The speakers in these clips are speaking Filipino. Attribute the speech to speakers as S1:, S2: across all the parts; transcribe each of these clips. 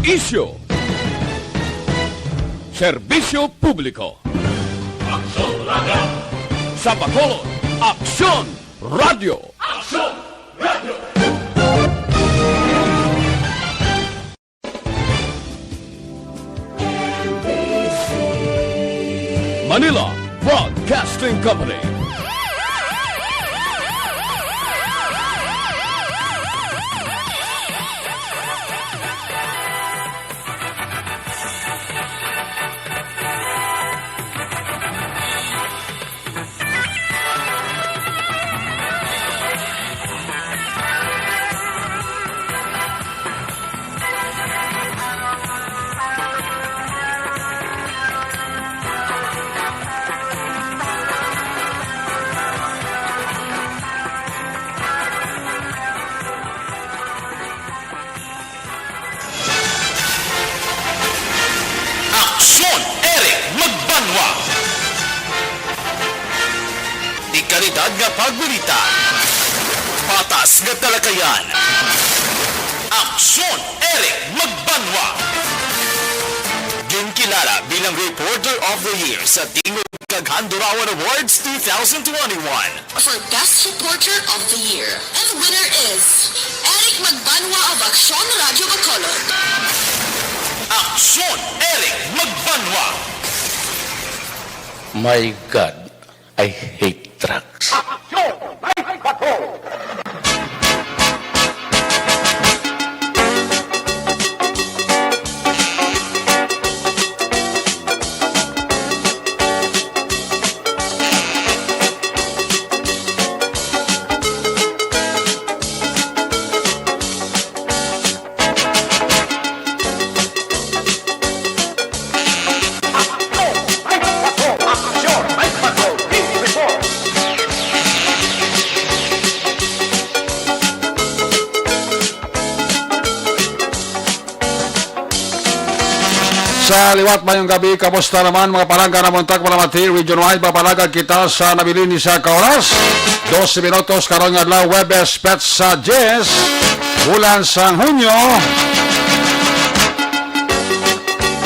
S1: Isyo. Serbisyo publiko.
S2: Aksyon Radio!
S1: Sa Bacolod, Aksyon Radio.
S2: Aksyon Radio!
S1: Manila Broadcasting Company.
S3: Kalidad nga pagbalita. Patas nga talakayan. Aksyon Eric Magbanwa. Ginkilala bilang Reporter of the Year sa Tingog Kaghandurawan Awards 2021.
S4: For Best Reporter of the Year. And the winner is Eric Magbanwa of Aksyon Radio Bacolod.
S3: Aksyon Eric Magbanwa.
S5: My God, I hate drugs.
S2: Aksyon! May patrol!
S6: Sa liwat mayong gabi, kamusta naman mga palangga na muntak malamati, region-wide, papalagad kita sa nabilin ni sa Kauras. 12 minutos karong adlaw, Webes Petsa 10, bulan sang Hunyo.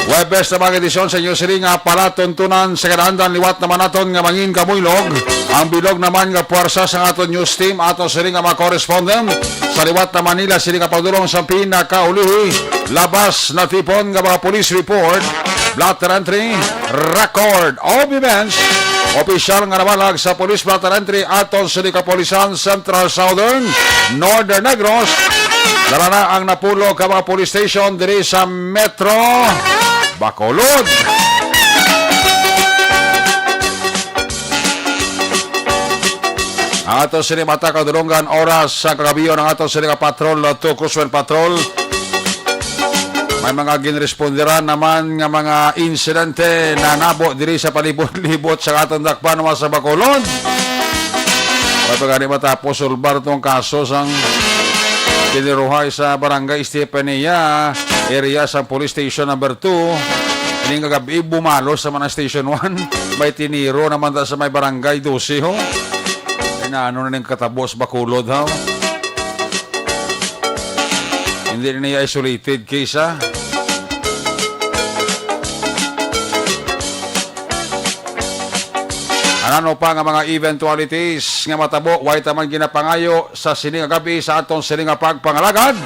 S6: Webes na mga edisyon sa inyo sili nga para tuntunan sa kanaandan liwat naman naton nga mangin kamuylog. Ang bilog naman nga puwersa sa aton news team, aton sili nga mga correspondent sa liwat na Manila, sili nga pagdulong sa pinakaulihi. Labas na tipon nga mga police report, blotter entry, record of events, opisyal nga nabalag sa police blotter entry aton sa Kapolisan Central Southern, Northern Negros. Dala na ang napulo ka mga police station diri sa Metro Bacolod. Aton sini mata kadulungan oras sa kagabiyo ng aton sini ka patrol to Cruiseway Patrol. May mga ginresponderan naman nga mga insidente na nabo diri sa palibot-libot sa atong dakpan naman sa Bacolod. May pagani matapos sulbar itong kaso sang tiniruhay sa Barangay Estefania, area sa Police Station number 2. Ining kagabi bumalo sa mga Station 1. May tiniro naman sa may Barangay 12 ho. Na ano na ng katabos Bacolod ho. Hindi na niya isolated case ha. Ano pa nga mga eventualities nga matabo, way taman ginapangayo sa sining gabi sa atong sining pagpangalagad.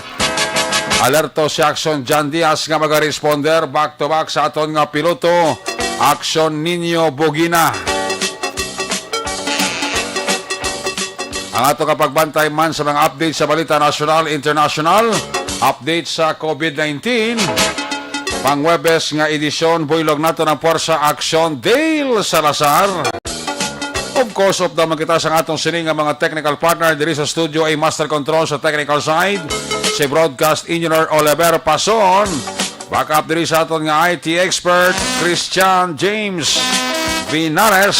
S6: Alerto si Action John Diaz nga mag-responder back to back sa aton nga piloto, Action Nino Bugina. Ang ato kapagbantay man sa mga update sa balita national, international, update sa COVID-19, pang Webes nga edisyon, buylog nato ng Puwersa Action Dale Salazar. Of course, of daman kita sa atong sining nga mga technical partner diri sa studio ay Master Control sa technical side, si Broadcast Engineer Oliver Pason. Backup diri sa aton nga IT expert, Christian James Vinares.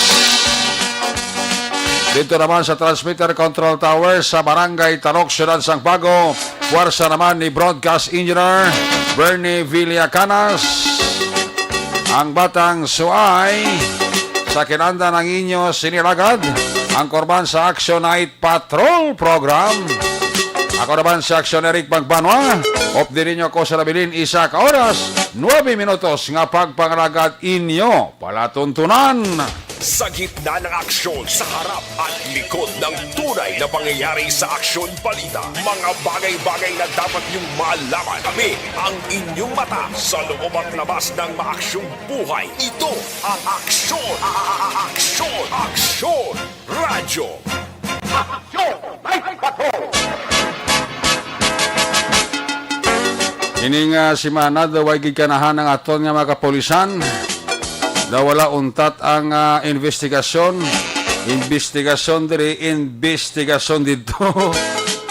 S6: Dito naman sa Transmitter Control Tower sa Barangay Tarok, Ciudad Sangpago, puwersa naman ni Broadcast Engineer Bernie Villacanas. Ang batang suay sa kinanda ng inyo sinilagad ang korban sa Action Night Patrol Program. Ako naman si Action Eric Magbanwa. Opdi ninyo ako sa labilin isa ka oras, 9 minutos nga pagpangaragad inyo palatuntunan.
S2: Sa gitna ng aksyon, sa harap at likod ng tunay na pangyayari sa Aksyon Balita. Mga bagay-bagay na dapat niyong malaman. Kami ang inyong mata sa loob at labas ng maaksyong buhay. Ito ang Aksyon! Aksyon! Aksyon! Radyo! Aksyon!
S6: Ini nga si Mana daw ay giganahan ng aton nga mga kapolisan. Daw wala untat ang investigasyon investigasyon dito.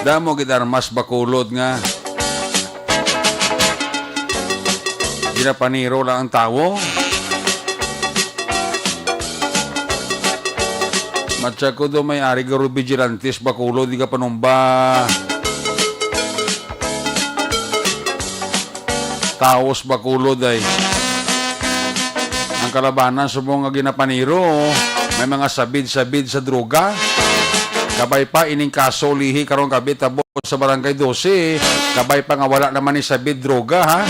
S6: Damo gidarmas bakulod nga. Ginapaniro lang ang tawo. Matsa ko do may ari garo vigilantes bakulod di ka panumba. Taos bakulod ay. Ang kalabanan sa mga ginapaniro, may mga sabid-sabid sa droga. Kabay pa ining kaso lihi karong gabi tabo sa barangay 12. Kabay pa nga wala naman ni sabid droga ha.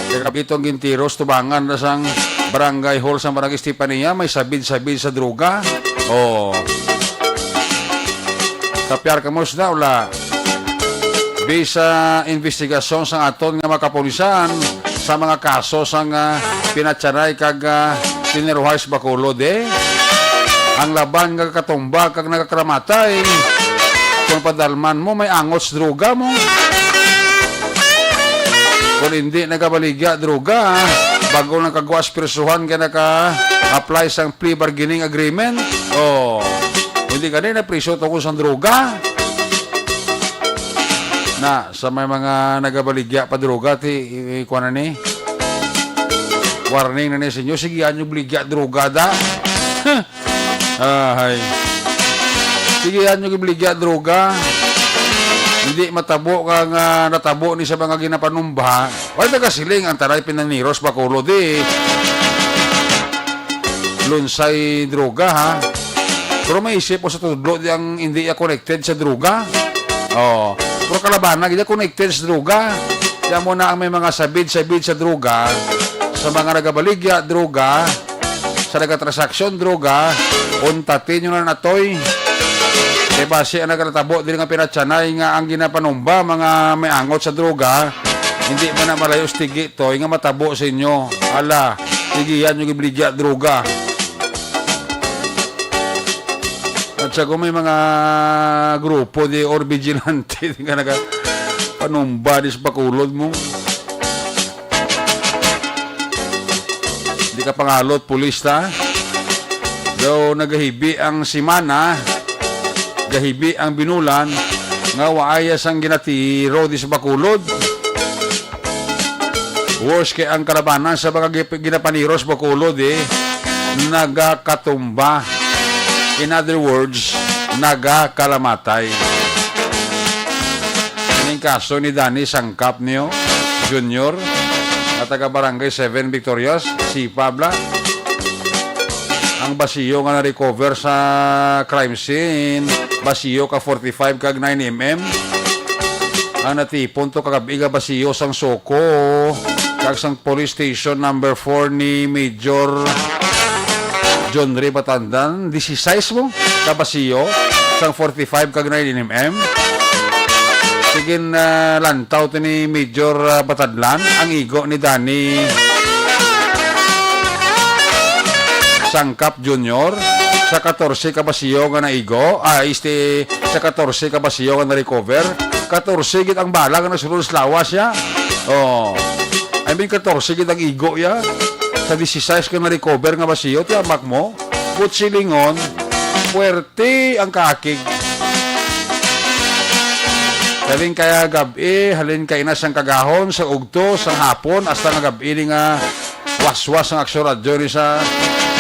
S6: Kaya gabi itong gintiros tubangan na sang barangay hall sa barangay Estefania, may sabid-sabid sa droga. Oh. Kapyar ka mo na wala. Bisa investigasyon sa aton nga makapulisan sa mga kaso sang pinatsaray kag tiniruhay sa bakulod ang laban nga katumba kag nagakramatay kung padalman mo may angots droga mo kung hindi nagabaligya droga bago nakagawas persuhan ka naka-apply sang plea bargaining agreement hindi ka rin na priso tungkol sa droga na sa may mga nagabaligya pa droga ti kuha na ni warning na ni sa inyo sige anyo baligya droga da ay sige anyo baligya droga hindi matabo ka nga natabo ni sa mga ginapanumba wala na kasiling ang taray pinaniros bakulo di lunsay droga ha pero may isip mo sa tudlo di ang hindi connected sa droga pero kalabanan, hindi connected sa droga. Kaya mo na ang may mga sabid-sabid sa droga, sa mga nagabaligya, droga, sa nagatransaksyon, droga, untatin nyo na natoy. E base ang naglatabo, din nga pinatsanay nga ang ginapanumba, mga may angot sa droga, hindi man na malayo stigi to, nga matabo sa inyo. Ala, sige yan yung ibaligya, droga. At sa kung may mga grupo di or vigilante di ka panumba di sa bakulod mo. Di ka pangalot pulis ta. Daw nagahibi ang simana, gahibi ang binulan, nga waayas ang ginatiro di sa bakulod. Worse kay ang kalabanan sa mga ginapaniro sa bakulod nagakatumba. In other words, nagakalamatay. Ining kaso ni Danny Sangkap niyo, Junior, at taga-barangay 7 Victorias, si Pabla. Ang basiyo nga na-recover sa crime scene, basiyo ka 45 kag 9mm. Ang natipon to kagabiga basiyo sang Soko, kag sang police station number 4 ni Major John Ray Batandan, 16 mo, kabasiyo, sang 45 kag 9mm. Sigin lantaw to ni Major Batadlan, ang igo ni Danny Sangkap Junior, sa 14 kabasiyo nga na igo, sa 14 kabasiyo nga na recover, 14 git ang bala nga nasulod sa lawas ya. I mean 14 git ang igo ya. Sa 16 ka na-recover nga basiyo, tiyamak mo, kutsilingon, puwerte ang kakig. Halin kaya gabi, halin kaya na sang kagahon, sa ugto, sang hapon, hasta nga gabi nga waswas ang aksyon radyo ni sa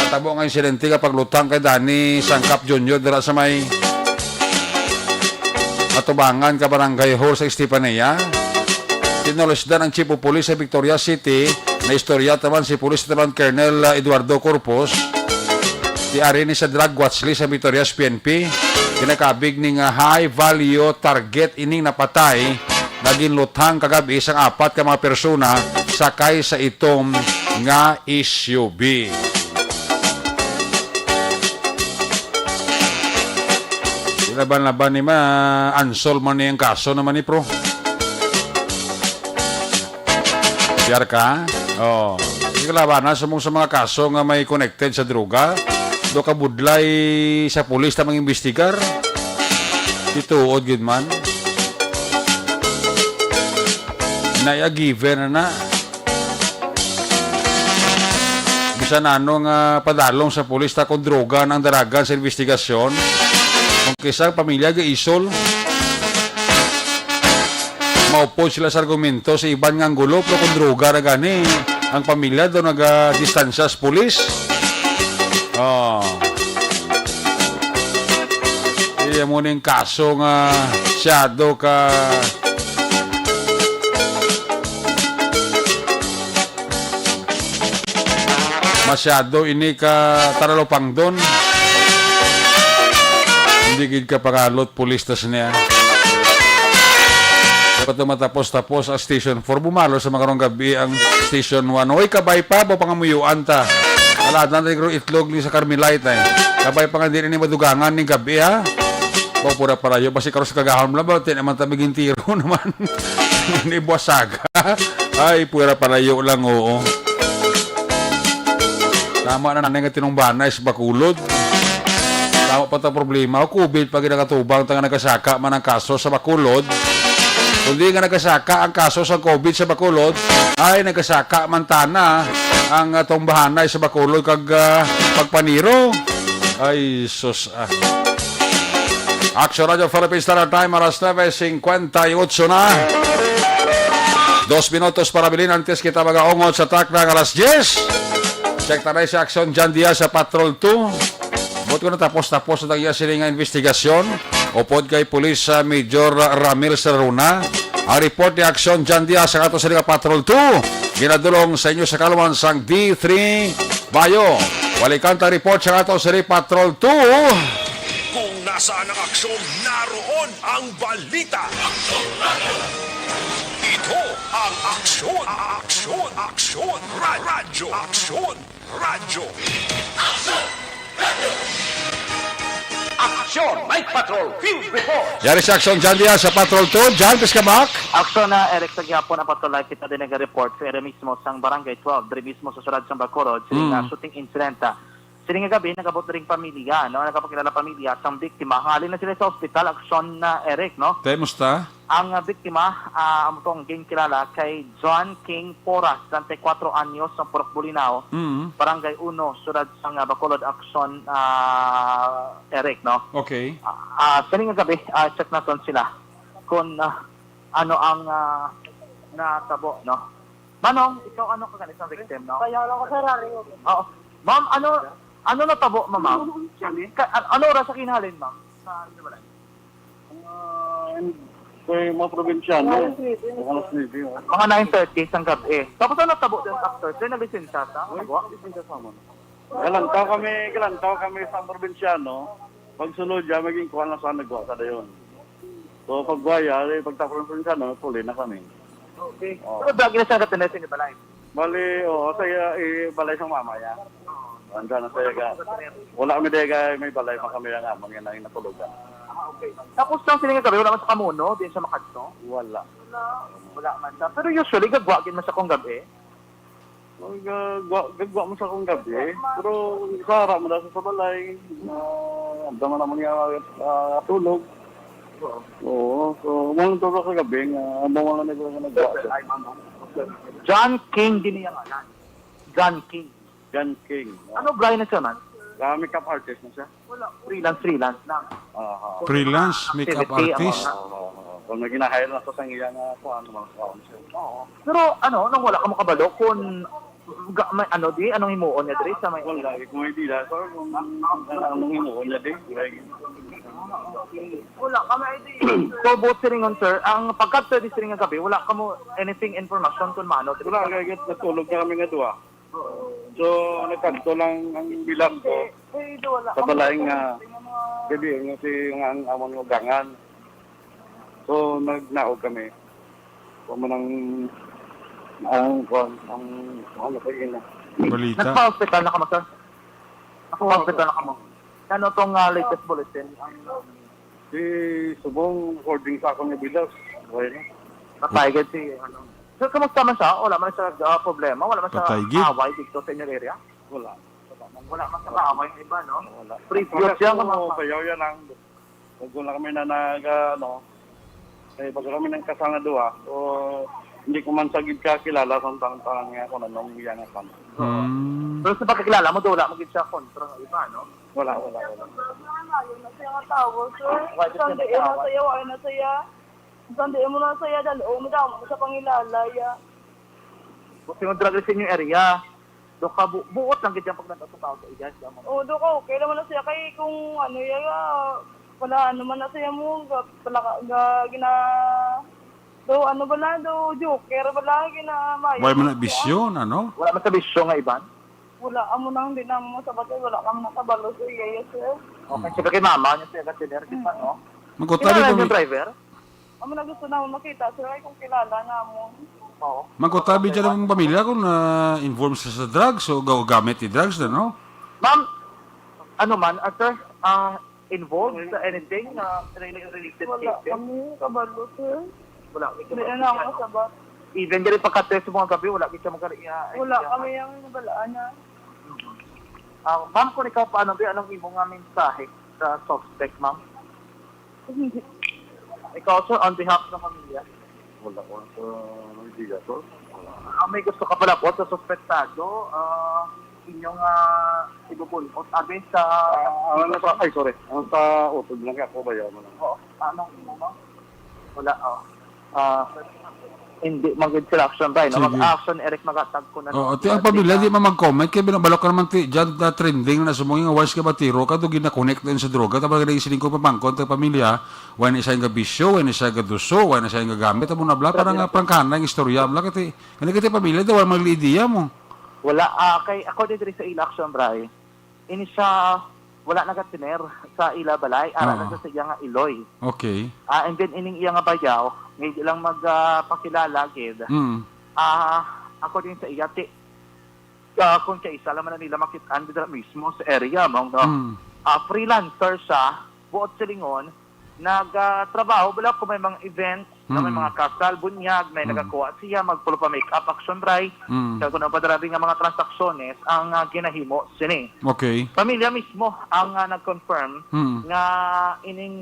S6: natabo nga insidente ka paglutang kay Danny Sangkap Junior dala sa may matubangan ka barangay hall sa Estefania. Tinulisdan ang Chief of Police sa Victoria City na istorya taman si Police Lieutenant Colonel Eduardo Corpus, di ari ni sa drug watch list sa Victoria's PNP. kinakabig ning high value target ining napatay naging luthang kagabi sang apat ka mga persona sakay sa itom nga SUV. Laban-laban ni ansol man ni ang kaso naman ni pro. Biyar ka? Oh. Sige labanan sa mga kaso nga may connected sa droga. Do ka budlay sa pulis na mangimbestigar. Ituod gid man. Naya given na. Bisa na nga padalong sa pulis ta kung droga ng daragan sa investigasyon. Kung kisang pamilya ga isol, maupod sila sa argumento sa iban nga gulo, pero kung droga na gani, ang pamilya doon nag-distansya sa pulis. Oh. Iya mo ning kaso nga siyado ka masyado ini ka taralopang doon. Hindi gid ka pangalot pulis tas niya. Dapat matapos-tapos ang Station 4. Bumalo sa mga karong gabi ang Station 1. Oy, kabay pa ba pangamuyuan ta? Alad na tayo itlog ni sa Carmelite eh. Kabay pa nga din ni madugangan ni gabi ha? Pura para yun. Basi karos kagahon mo lang ba? Naman tabigin tiro naman. Ni buwasaga. Ay, pura para yun lang oo. Tama na nanay nga tinumbanay sa Bacolod. Tama pa ta problema. O COVID pag nakatubang tanga nagkasaka man ang kaso sa Bacolod. Kundi nga nagkasaka ang kaso sa COVID sa Bacolod, ay nagkasaka man tana ang tumbahanay sa Bacolod kag pagpaniro. Ay sus Action Radio Philippines Standard Time alas 9:58 na. 2 minutos para bilin antes kita mag-aungod sa track ng alas 10. Check tayo sa Action John Diaz sa Patrol 2. Bot ko na tapos na iya sila nga investigasyon. Upod kay Police Major Ramil Serruna. Ang report ni Action John Diaz sa ato sa Patrol 2. Ginadulong sa inyo sa kaluman sang D3 Bayo. Walikan ta report sa ato sa Patrol 2.
S2: Kung nasaan ang aksyon, naroon ang balita. Ito ang aksyon, radyo, radyo.
S7: Aksyon, Night Patrol, Field Report.
S6: Yari sa Action John Diaz sa Patrol 2. John, Piskamak.
S8: Aksyon na Eric sa gihapon ang patulay kita din nag-report sa area mismo sang Barangay 12, diri mismo sa Surad sang Bacolod, sining shooting incident. Sining gabi nagabot ring pamilya, no? Nagapakilala pamilya sang biktima. Halin na sila sa ospital. Aksyon na Eric, no?
S6: Musta?
S8: Ang biktima, amutong kilala kay John King Porras, 34 anyos, ng Purok Bolinao, Barangay 1, Surad sang Bacolod. Aksyon Eric, no?
S6: Okay.
S8: Sining gabi, check natin sila kung ano ang natabo, no? Manong, ikaw ano ka ganit ng victim, no?
S9: Kaya lang ko sa radio.
S8: Oo. Ma'am, ano natabo, ma'am? Ano oras sa kinhalin, ma'am? Sa wala.
S9: Mga probinsyano.
S8: Mga 9:30 sang gabi. Tapos ano natabo din after? Then nalisensya ta?
S9: Lisensya sa mo. Galantaw kami sa probinsyano. Pagsunod dyan, maging kuha na saan nagawa sa dayon. So, pagwaya, pagtapos ng probinsyano, puli na kami.
S8: Okay. Pero bagay na siya natin balay.
S9: Bali, saya balay sa mamaya. Andyan na saya wala kami dega, may balay pa kami lang amon yan ang natulugan.
S8: Okay. Tapos lang sila nga gabi, wala man sa Kamuno, din sa Makadto?
S9: Wala.
S8: Wala man siya. Pero usually, gagwagin man sa kong gabi.
S9: Gagwa mo sa kong gabi, pero sa harap mo na sa balay, anda mo naman yung tulog. Oo, so mong tulog sa gabi, mo nga nagwa.
S8: John King din niya nga. John King.
S9: John King.
S8: Ano Brian na siya man?
S9: Makeup artist na siya.
S8: Wala. Freelance lang.
S6: Freelance makeup artist.
S9: Kung naging-hire na sa iyang kung ano mga kaon siya.
S8: Pero nung wala ka makabalo, kung anong himuon niya diri sa may...
S9: Wala, kung hindi na, so anong himuon niya din.
S8: Wala ka may idea. So, both siringon, sir, ang pagkat-sir di siringon gabi, wala ka mo anything information kung maano?
S9: Wala, kaya natulog na kami nga doon. So, nagkanto lang ang bilang ko. Sa balayang gabi nga si ang amon nga gangan. So nagnaog kami. Kung man ang ano pa yun na.
S6: Balita.
S8: Nagpa-hospital na ka mo, sir? Nagpa-hospital na ka mo. Ano tong latest bulletin?
S9: Si Subong holding sa akong bilas. Okay na.
S8: Patay si ano. Sir, kamusta man siya? Wala man siya problema? Wala man siya
S6: Patay gid.
S8: away dito sa inyong area?
S9: Wala.
S8: Wala man siya away ng iba, no?
S9: Wala.
S8: Previous siya ka
S9: So, kayaw yan ang bago na kami na bago kami ng kasanga duwa. So, hindi ko man sagid kakilala kung tang nga ako na nung yan nga kami.
S8: Pero sa pagkakilala mo, wala mo gid siya kontra ng iba, no?
S9: Wala.
S10: Yun na siya nga tao, sir. Sandi na saya, wala na saya. Sandi mo na saya, dali. O, madamo sa pangilalaya.
S8: Kasi yung drug sa inyong area, do ka buot lang gid yan pag nagtatao sa igas.
S10: O, do ka, okay naman na siya. Kay kung ano wala naman na siya mo, do ano ba na, do joker ba lang,
S6: Wala man na bisyon, ano?
S8: Wala man sa bisyo nga iban?
S10: Wala, amo nang din ang masabatay, wala kang nakabalo sa iya, sir.
S8: Okay, siya kay mama niya siya kasi der kita, no?
S6: Magkutabi
S8: Kilala
S6: ko
S8: yung driver?
S10: Amo na gusto na makita, sir, ay kung kilala na mo.
S8: Oo.
S6: Magkutabi dyan ng pamilya kung na-inform siya sa drugs o gamit ni drugs na, no?
S8: Ma'am, ano man, sir, involved sa anything na related
S10: Wala
S8: case?
S10: kami kabalo, sir.
S8: Wala.
S10: Hindi na ako masabat.
S8: Even diri pagka-test mo mga gabi, wala kita magkariya.
S10: Wala kami yung nabalaan niya.
S8: Ma'am, kung ikaw paano ba, anong imo nga mensahe sa suspect, ma'am? Ikaw, sir, on behalf ng pamilya.
S9: Wala ko sa Manila to.
S8: May gusto ka pala po sa suspektado, inyong ibubulot, abe sa...
S9: Sorry. Ang sa utod lang ako ba yun?
S8: Oo, anong imo, ma'am? Wala, hindi mag-good selection ba, no?
S6: Sige.
S8: Mag-action, Eric, magatag ko na.
S6: Oo, ti ang pamilya di man mag-comment kaya binabalok ka naman ti dyan na trending na sumungin nga once ka batiro ka to gina-connect din sa droga tapos nagisiling ko pamangkon ta pamilya wala isa nga bisyo, wala isa nga duso, wala isa nga gamit amo na bla parang nga prangkana ng istorya mla kati kati pamilya daw wala maglidiya mo.
S8: Wala, kay ako din sa election, Bray, ini siya, wala nagatiner sa ila balay, ara na sa iya nga iloy.
S6: Okay.
S8: And then ining iya nga bayaw, ngayon lang magpakilala gid. Ako din sa iya ti kung kay isa naman na nila makitaan dito mismo sa area mo freelancer siya buot silingon nagtrabaho bala kung may mga event na may mga kasal bunyag may nagakuha siya magpulo pa make-up action dry kaya kung napadarabi nga mga transaksyonnes ang ginahimo sini.
S6: Okay.
S8: Pamilya mismo ang nag-confirm nga ining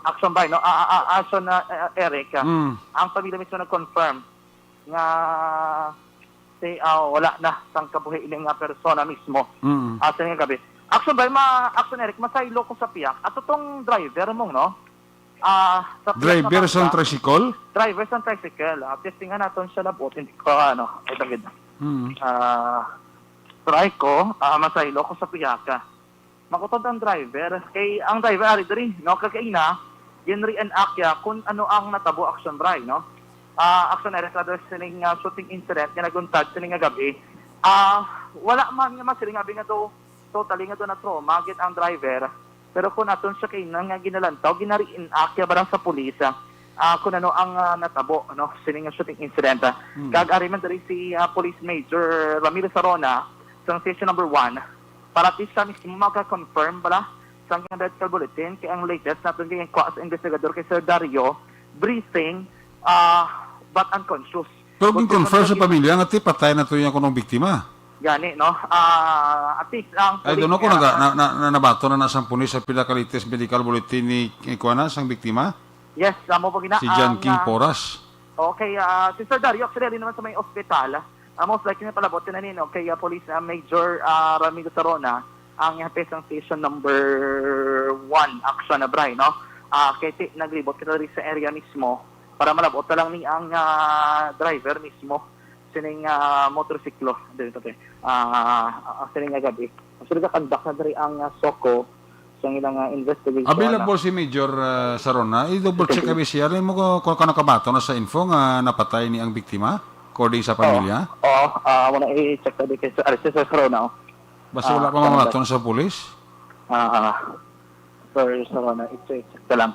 S8: action by no action na Eric ang pamilya mismo nag-confirm nga wala na sang kabuhi ining persona mismo sa nga gabi action by action Eric masaylo ko sa piyak at tong driver mong no sa
S6: Driver sa tricycle?
S8: Driver sa tricycle testingan naton siya labot hindi ko ito gid try ko masaylo ko sa piyaka makutod ang driver kay ang driver ari diri no kakaina ginre-enact ya kung ano ang natabo action drive no action area sa sining shooting incident nga naguntad sining nga gabi wala man nga masiling abi nga to totally nga to na trauma gid ang driver pero kung aton siya kay nga ginalantaw ginare-enact ya barang sa pulis kung ano ang natabo no sining nga shooting incident kag-ari man diri si Police Major Ramiro Sarona sa station number 1 para at least kami maka-confirm pala sa ang medical bulletin kaya ang latest natin kayong kwa sa investigador kay Sir Dario briefing but unconscious.
S6: Pero confirm sa pamilya nga ti patay na to yung kunong biktima.
S8: Gani no at least ang
S6: I don't know kung nabato na nasang pulis sa pinaka-latest medical bulletin ni Kuana sang biktima.
S8: Yes, mo pag
S6: si John King Porras.
S8: Okay, si Sir Dario actually naman sa may ospital. Most likely na palabot na nino kay Police Major Ramiro Sarona ang pesang station number 1 action na bray no kay naglibot kita rin sa area mismo para malabot na lang ni ang driver mismo sining motorsiklo dito sining gabi so nagkandak na rin ang soko sa ilang investigation.
S6: Available si Major Sarona i-double check kami siya mo kung kano kabato na sa info nga napatay ni ang biktima according sa pamilya?
S8: Oo, wala i-check na din kay Sir Sarona.
S6: Basta wala pa mamalaton sa pulis?
S8: Sir Sarona, i-check ka lang.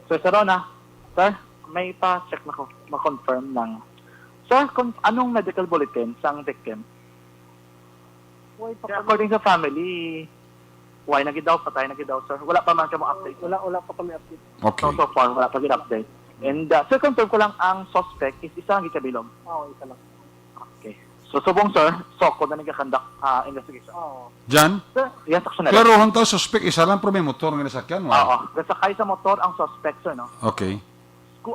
S8: Sir Sarona, sir, may pa-check na ko, ma-confirm lang. Sir, anong medical bulletin sa victim? According sa family, why nagidaw, patay nagidaw, sir. Wala pa man siya mo update. Wala pa kami update.
S6: Okay.
S8: So far, wala pa update. And sir, confirm ko lang ang suspect is isa ang gikabilog. Oo, isa lang. Okay. So, subong sir, soko na nagkakandak investigation. Oo.
S6: Jan?
S8: Sir, yan, saksyon na lang.
S6: Klaro hanta suspect isa lang pero may motor nga nasakyan.
S8: Oo. Kasakay sa motor ang suspect, sir, no?
S6: Okay.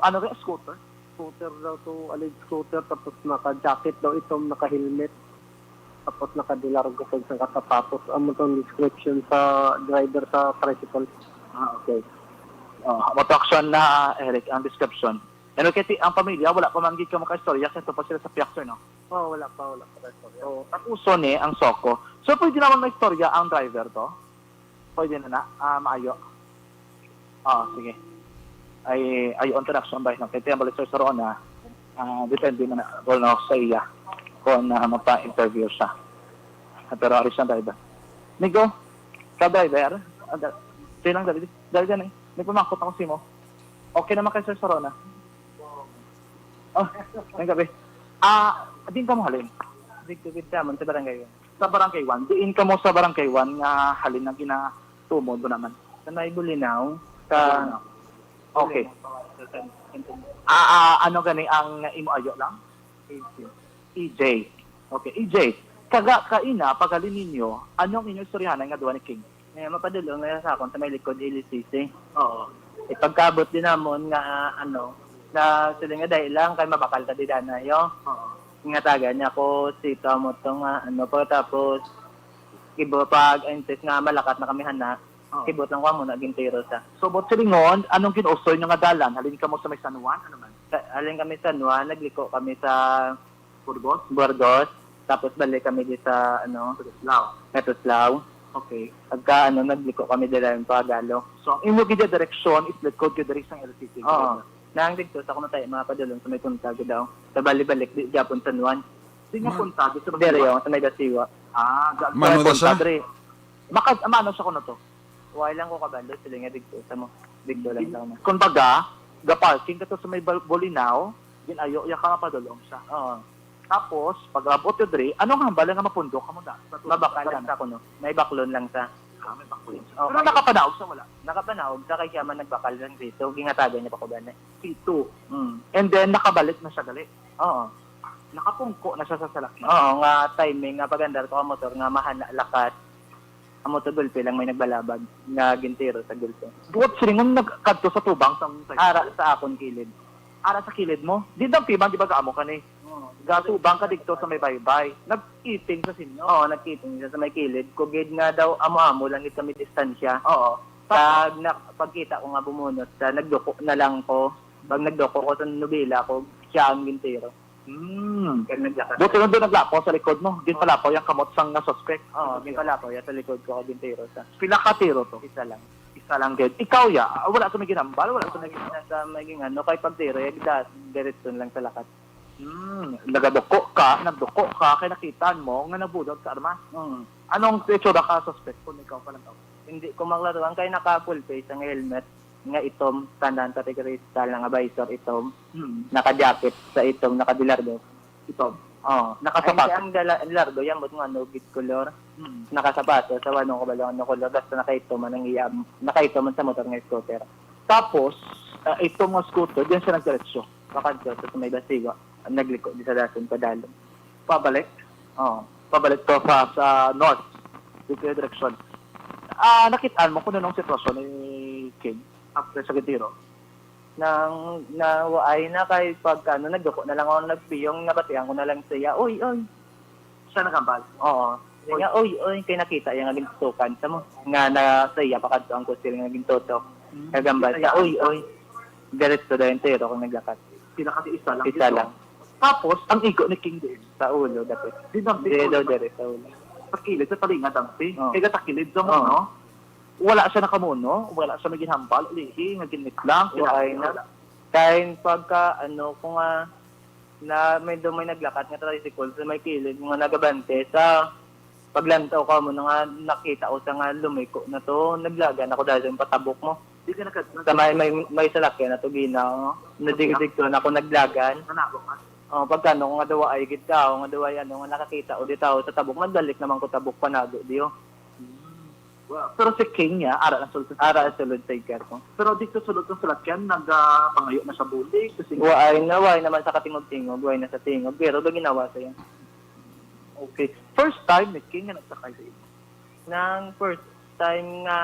S8: Ano rin, scooter?
S9: Scooter daw to, alleged scooter, tapos naka-jacket daw itong naka-helmet. Tapos naka-dilargo pag sa katapatos. Ano itong description sa driver sa tricycle.
S8: Okay. Motoksyon na, Eric, ang description. And okay, ang pamilya, wala pa manggit ka maka-istorya kasi ito pa sila sa piyak, sir, no?
S9: Oo, wala pa istorya.
S8: So, tapuso ni ang soko. So, pwede naman may istorya ang driver to? Pwede na maayo. Sige. Ay interaction ba? Kaya tiyan balik, sir, sa Rona, depende na sa iya kung magpa-interview siya. Pero aris ang driver. Nigo, ka-driver, silang dali dyan eh. May pumakot ako si mo. Okay naman kayo, sir, sa Rona. Ngayong gabi. Din ka mo halin?
S9: Dikit naman sa barangay 1.
S8: Sa barangay 1. Diin ka mo sa barangay 1 nga halin na ginatumod mo naman.
S9: Sa may Bulinaw.
S8: Okay. Ano gani ang imo-ayo lang? EJ. Okay, EJ. Kaina, paghalin ninyo, anong inyong istoryahan nga duwa ni King?
S9: Mapadulong nga sa akong sa may likod LCC.
S8: Oo.
S9: Pagkabot din namon nga na sila nga dahil lang kay mabakal ta di danayo. Nga taga niya ko sita mo to nga po tapos kibo pag entes nga malakat na kami hana. Kibot lang ko muna gintero sa.
S8: So bot silingon, anong kinusoy nyo nga dalan? Halin ka mo sa may San Juan? Ano man?
S9: Halin kami sa Nuan, nagliko kami sa
S8: Burgos?
S9: tapos balik kami di sa Tuslao.
S8: Okay.
S9: Pagka nagliko kami dila yung Pagalo.
S8: So ang imo gid direksyon is likod gid diri sa LCC.
S9: Oo. Nang dito sa kuno tayo mga padulong sa may punta gid daw. Sa bali-balik di Japon San Juan.
S8: Di nga punta dito sa
S9: Dere yo sa may Dasiwa.
S6: Mano da sa?
S8: Amano sa kuno to.
S9: Why lang ko kabalo sila nga dito sa mo. Digdo lang daw na.
S8: Kung baga, parking ka to sa may Bolinaw, din ayo ya ka mapadulong siya.
S9: Oo.
S8: Tapos, pag abot yun diri, anong hambala nga mapundok ka mo da?
S9: Mabakal lang sa kuno. May baklon lang sa.
S8: May baklon.
S9: Okay.
S8: Pero nakapanaog sa wala.
S9: Nakapanahog sa kay Kiyaman nagbakal lang dito. Gingataga niya pa ko ganay.
S8: P2. And then, nakabalik na siya gali.
S9: Oo.
S8: Nakapungko na siya sa salakyan.
S9: Oo, nga timing nga pagandar ko ang motor nga mahana lakat. Ang motor gulpe lang may nagbalabag nga gintero sa gulpe.
S8: Buot silingon nagkadto sa tubang sa
S9: Ara sa akon kilid.
S8: Ara sa kilid mo. Di daw piman, di ba gaamo ka ni? Gatubang ka dito sa may baybay. Nag-eating sa sinyo.
S9: Oo, nagkiting siya sa may kilid. Kugid nga daw amo-amo lang ito may distansya.
S8: Oo.
S9: Pagkita ko nga bumunot sa nagduko na lang ko. Pag nagduko ko sa nubila ko, siya ang gintero. Kaya naglakas.
S8: Buti nung doon naglapo sa likod mo. Din pala po yung kamot sang na suspect.
S9: Oo, din pala ko. Sa likod ko gintero sa.
S8: Pila ka tiro to?
S9: Isa lang.
S8: Isa lang din. Ikaw wala sa may ginambal, wala sa may
S9: Nasa maging kay pagtiro, diretso lang sa lakat.
S8: nagduko ka, kaya nakitaan mo nga nabudot sa armas. Anong itsura ka suspect kung ikaw pa lang?
S9: Hindi ko maklaruan kay naka-full face ang helmet nga itom, tandaan sa kristal nga visor itom, naka-jacket sa itom, naka-dilardo.
S8: Itom?
S9: Oo.
S8: Nakasapato?
S9: Ang dilardo, yan mo nga nugit color. Nakasapato, sa wanong ko balong ano color, basta nakaitom man ang iyam, nakaitom man sa motor nga scooter.
S8: Tapos, ito mga scooter, diyan siya nagdiretso.
S9: Pakadto, sa may basigo, nagliko di sa dason padalo.
S8: Pabalik?
S9: Oo.
S8: Pabalik to sa north, dito yung direksyon. Nakitaan mo kung anong sitwasyon ni King after sa Gitiro?
S9: Nang nawaay na kay pagka nagduko na lang ako nagpiyong nabatihan ko na lang siya. Oy.
S8: Siya nagambal?
S9: Oo. Nga oy kay nakita yung naging tutukan sa mo. Nga na siya pakadto ang kusil nga naging tutok. Nagambal siya. Oy. Diretso daw entero kung naglakat.
S8: Pinakati isa lang.
S9: Isa lang.
S8: Tapos, ang igo ni King din.
S9: Sa ulo dapat.
S8: Di dampi.
S9: Dire daw sa ulo.
S8: Sa kilid, sa talinga dampi.
S9: Oh.
S8: Kaya sa kilid sa mo, no? Wala siya nakamuno, wala siya maging hambal, ulihi, naginit lang,
S9: Ay na. Kahit pagka kung na may naglakat nga tricycle sa may kilid, mga nagabante sa
S8: Paglantaw ka mo na nga nakita ko sa nga lumiko na to, naglagan ako dahil yung patabok mo.
S9: Di ka
S8: Sa may salakyan na to ginaw. Nadigdig to na ako naglagan.
S9: nanabok ka.
S8: Pagkano kung nga dawa ay kita, kung nga dawa yan, nga nakakita o dito sa tabok, madalik naman ko tabok panado diyo.
S9: Pero si King niya, ara na sulod.
S8: Ara sulod sa iker ko.
S9: Pero dito sulod ng salakyan, nagpangayo na sa bulig. Kasi
S8: Way naman sa katingog-tingog, way na sa tingog, pero do ginawa sa yan.
S9: okay. First time ni King nga nagsakay sa iyo.
S8: Nang first time nga,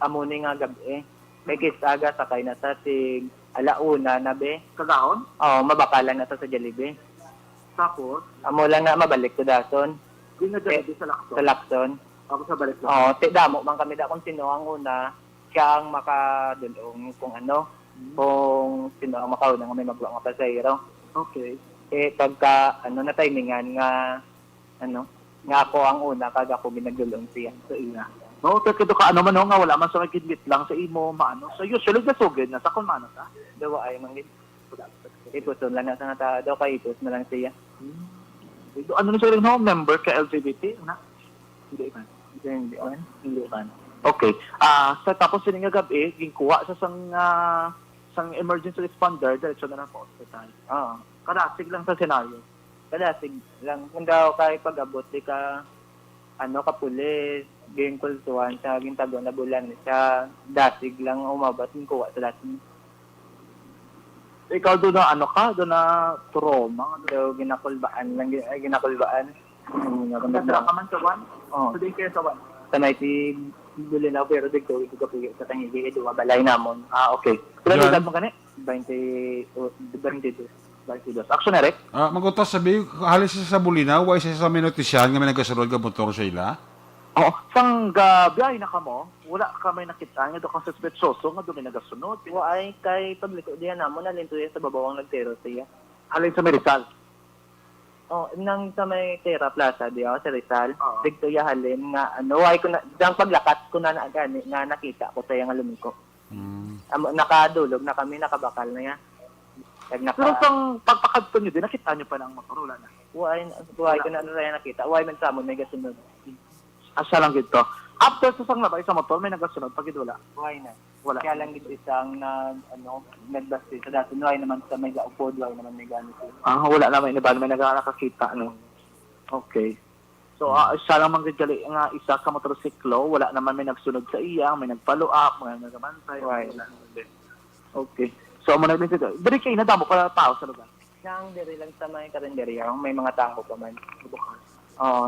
S8: amuni nga gabi, may kisaga sakay na sa tig alauna na be.
S9: Kagahon?
S8: Mabakalan na sa Jollibee.
S9: Tapos,
S8: Amo lang nga mabalik ko dason.
S9: di na dyan sa Lacson.
S8: Sa Lacson.
S9: Ako sa balik lang.
S8: Damo man kami da kung sino ang una, siya ang makadulong kung kung sino ang makauna nga may magwa nga pasahero.
S9: Okay.
S8: Pagka, na timingan nga, nga ako ang una, kag ako ginagulong siya.
S9: Sa iya. No, pero ka man nga wala man sa magkidlit lang sa imo maano. So usually gasugid na sa kun maano ta.
S8: Dawa ay manggit. Ipuson lang na sa nga daw kay ipos na lang siya.
S9: Ano na siya rin member ka LGBT na?
S8: Hindi man.
S9: Okay. Sa tapos sini nga gabi, gingkuha sa sang emergency responder diretso na lang sa hospital. Karasig lang sa senaryo.
S8: Kadasig lang. Kung daw kay pag-abot, di ka, kapulis, ging kultuhan, sa gintago na bulan siya, dasig lang umabat, yung kuha sa lahat.
S9: Ikaw doon na doon na trauma.
S8: So, ginakulbaan.
S9: Nagdra ka man sa one?
S8: Oo.
S9: So, di kayo sa one?
S8: Sanay si Bulinaw, pero di ko ikapuyo sa tangigi, ito, balay namon.
S9: Okay. Kailan
S6: Yan.
S9: edad mo kani?
S8: 22.
S9: Action, Eric?
S6: Magutos sabi, halis siya sa Bulinaw, way siya sa minotisyan, nga may nagkasunod ka motor sa ila.
S9: Oo. Sang gabiyahe na ka mo, wala ka may nakita nga doon kang suspetsoso nga doon may nagasunod.
S8: Ay, kay pagliko diyan namon, nalinto yan sa babawang nagtero siya.
S9: Halin sa Merizal.
S8: Nang sa may Terra Plaza, di ako sa Rizal,
S9: Oo.
S8: digto yahalin nga, ay ko na, dang paglakat ko na gani, nga nakita ko sa nga lumiko. Nakadulog na kami, nakabakal na yan.
S9: Pero sang pagpakadto nyo din, nakita nyo pa ng motor, wala na.
S8: Uway ko na rin nakita. Uway man sa amon, may gasunod.
S9: Asa lang gito. After sa sang labay sa motor, may nagasunod, pag wala.
S8: Uway na.
S9: Wala.
S8: Kaya lang gito isang nagbasti sa dati. Uway naman sa may gaupod, uway naman may ganito.
S9: Wala na may nabalo, may nakakita, Okay. So, isa lang manggagali nga isa ka motorsiklo, wala naman may nagsunod sa iya, may nag-follow up, may nagamantay.
S8: Right.
S9: Wala naman din. Okay. So, mo na dito. Bari kayo, nadamo pa tao sa lugar.
S8: Siyang diri lang sa may karinderya, may mga tao pa man.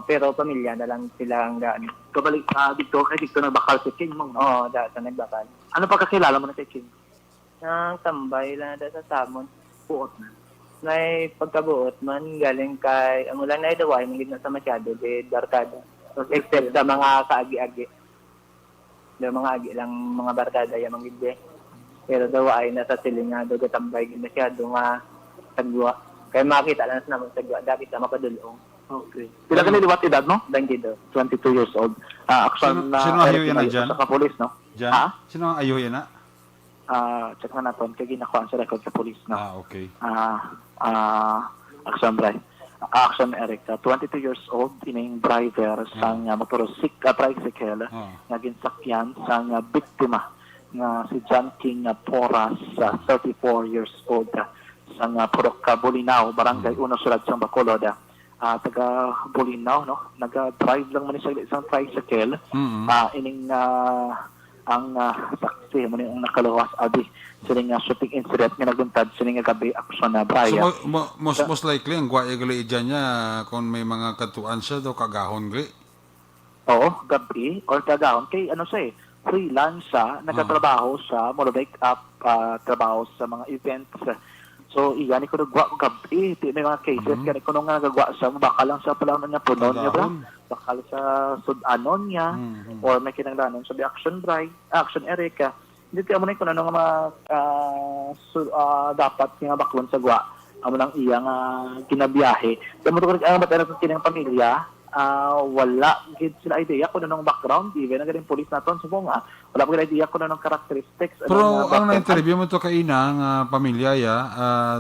S8: Pero pamilya na lang sila ang gaan.
S9: Kabalik dito, kay dito nagbakal si King mo.
S8: Dahil sa nagbakal.
S9: Ano pagkakilala mo na kay King?
S8: Nang tambay lang na sa Samon.
S9: Buot na.
S8: May pagkabuot man, galing kay, ang ulan na idaway, magiging na sa masyado, di barkada. Except sa mga kaagi-agi. The mga agi lang, mga barkada, yung mga gindi. Pero daw ay nasa silingado, gatambay, masyado nga sagwa. Kaya makita lang naman sagwa, dati sa mapadulong.
S9: Okay. Pila ka niliwat edad mo?
S8: 22.
S9: 22 years old. Actual
S6: Sino ayaw yan na dyan?
S9: Sa kapulis, no?
S6: Diyan?
S9: Ha?
S6: Sino ang ayaw yan na?
S9: Check na natin. Kaya ginakuha sa record sa police, no?
S6: Okay.
S9: Action, Bray. Action, Eric. 22 years old, ining driver sang tricycle nga ginsakyan sang biktima nga si John King Porras, 34 years old, sang Purok Bulinaw, Barangay Uno, Surad sang Bacolod. Taga Bulinaw, no? Nag-drive lang man siya isang tricycle. Ining ang saksi mo ang nakaluwas abi sining shooting incident nga naguntad sining gabi aksyon na Brian.
S6: So, most likely, ang guwaya gali dyan niya, kung may mga katuan siya, daw kagahon gali.
S9: Oo, gabi or kagahon kay siya freelance siya, nagtatrabaho sa make up trabaho sa mga events. So, iyan ko nagwa gabi, may mga cases kaya ko nung nagagawa siya, baka lang siya pala niya punon niya ba? Baka sa sudanon niya, or may kinanglanon sa Action Bright, Action Erica. Hindi kaya mo na kung ano nga dapat nga baklon sa gwa. Amo nang iya nga ginabiyahe. Kaya mo ito matala sa kinang pamilya, wala gid sila idea kung anong background, even ang galing police naton so nga wala pa idea kung anong characteristics.
S6: Pero ang na-interview mo to kay ina nga pamilya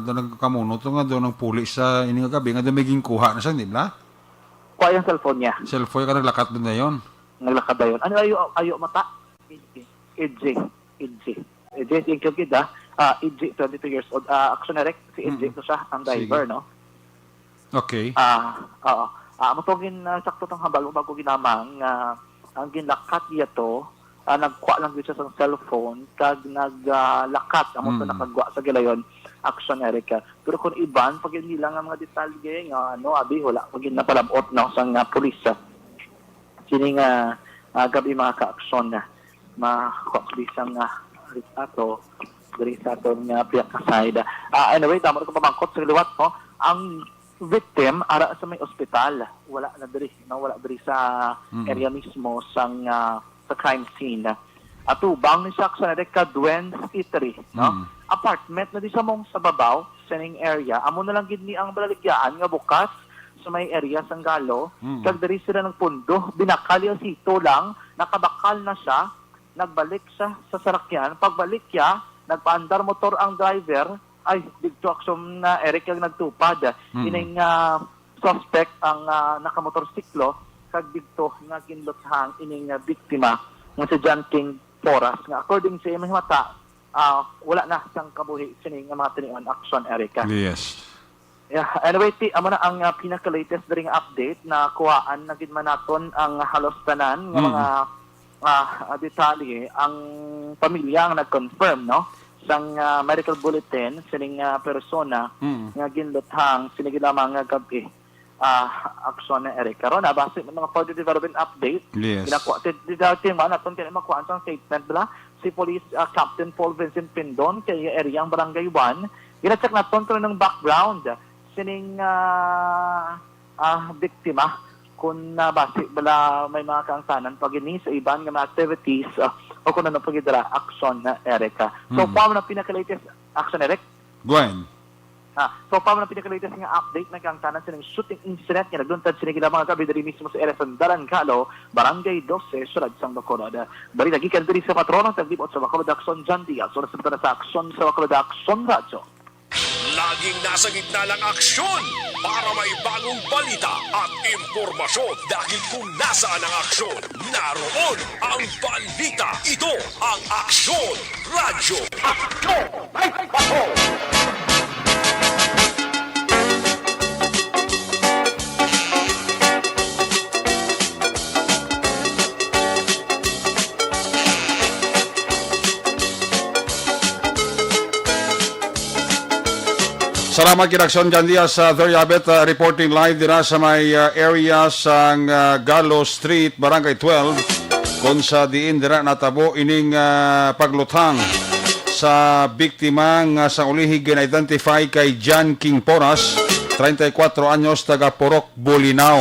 S6: doon nagkamuno to nga doon ang puli sa ini nga gabi nga dumiging kuha na siya, di ba?
S8: Kuha yung cellphone niya.
S6: Cellphone ka naglakat doon na yun.
S8: Naglakad na yun. Ano ayo mata? EJ, yung kid EJ, 22 years old. Action direct, si EJ to siya, ang driver,
S6: Sige.
S8: no?
S6: Okay.
S8: Oo. Matugin sakto tong hambal bago ginamang ang ginlakat niya to, nagkuha lang siya sa cellphone kag naglakat amo to nakagwa sa gilayon action Erica. Pero kung iban pag nila nga mga detalye nga abi wala pag napalabot no sang pulis. Sini nga gabi mga ka-aksyon na makukulisang ato diri sa aton nga piyak ka side. Anyway, tama ko pamangkot sa liwat ko ang victim ara sa may ospital, wala diri sa area mismo sang sa crime scene. Ato bang ni sa Erika Duens Eatery, no? Apartment na di sa mong sa babaw sa ning area, amo na lang gid ni ang balaligyan nga bukas sa may area sang Galo, kag diri sila nagpundo, binakal yung sito lang, nakabakal na siya, nagbalik siya sa sarakyan, pagbalik niya, nagpaandar motor ang driver, ay, dito aksyon na Eric ang nagtupad. Ining suspect ang nakamotorsiklo kag dito nga kinluthang ining biktima nga si John King Porras nga according sa imong mata wala na sang kabuhi sining nga mga tinion action Erica.
S6: Yes.
S8: Yeah, anyway, amo na ang pinaka-latest diri nga update na kuhaan na gid man naton ang halos tanan nga mga detalye ang pamilya ang nag-confirm, no? Sang medical bulletin sining persona nga ginluthang sinigi lamang nga gabi aksyon na Eric karon base mga further development update.
S6: Yes.
S8: Ginakuha dati man aton kay makuha ang statement bala si Police Captain Paul Vincent Pindon kay area ang Barangay 1 gina-check naton kung ng background sining biktima kung base bala may mga kaangsanan pagini sa iban nga mga activities o kung ano pagidara action na Erica. So, paano na pinaka-latest action, Eric?
S6: Gwen.
S8: So, paano na pinaka-latest nga update na kaangsanan sa shooting incident nga nagluntad sinigila mga gabi dari mismo sa area sa Darangkalo, Barangay 12, Surad, Sang Bacolod. Bari nagikan diri sa patronong taglibot sa Bacolod Action John Diaz. So, nasabita na sa action sa Bacolod Action Radio.
S2: Laging nasa gitna ng aksyon para may bagong balita at impormasyon dahil kung nasaan ang aksyon, naroon ang balita. Ito ang Aksyon Radio.
S7: Aksyon! Ay, patrol!
S6: Salamat kinaksyon dyan diya sa Doriabet, reporting live din sa may area sa Galo Street, Barangay 12, kung sa diin dira natabo ining paglutang sa biktima nga sa ulihig na-identify kay John King Porras, 34 anyos, taga Purok, Bolinao,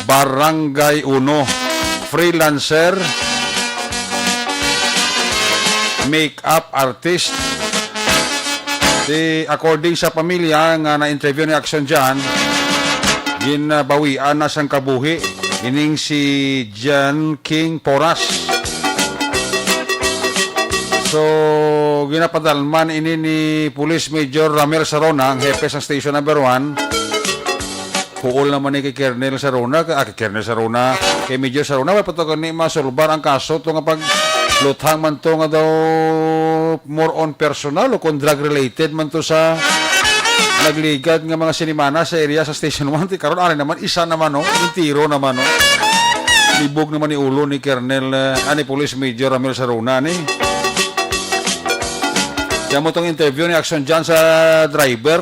S6: Barangay 1, freelancer, make-up artist. According sa pamilya nga na-interview ni Action dyan, ginabawian na sang kabuhi ining si John King Porras. So, ginapadalman ini ni Police Major Ramel Sarona, ang hepe sa Station Number 1. Puol naman ni kay Colonel Sarona, kay Major Sarona, may patugan ni masulbar ang kaso ito nga pag luthang man to nga daw more on personal o kung drug related man to sa nagligad nga mga sinimana sa area sa Station 1. Karon ari naman isa naman no, tiro naman no. Libog naman ni ulo ni Colonel ani Police Major Ramel Saruna ni. Kaya mo tong interview ni Action dyan sa driver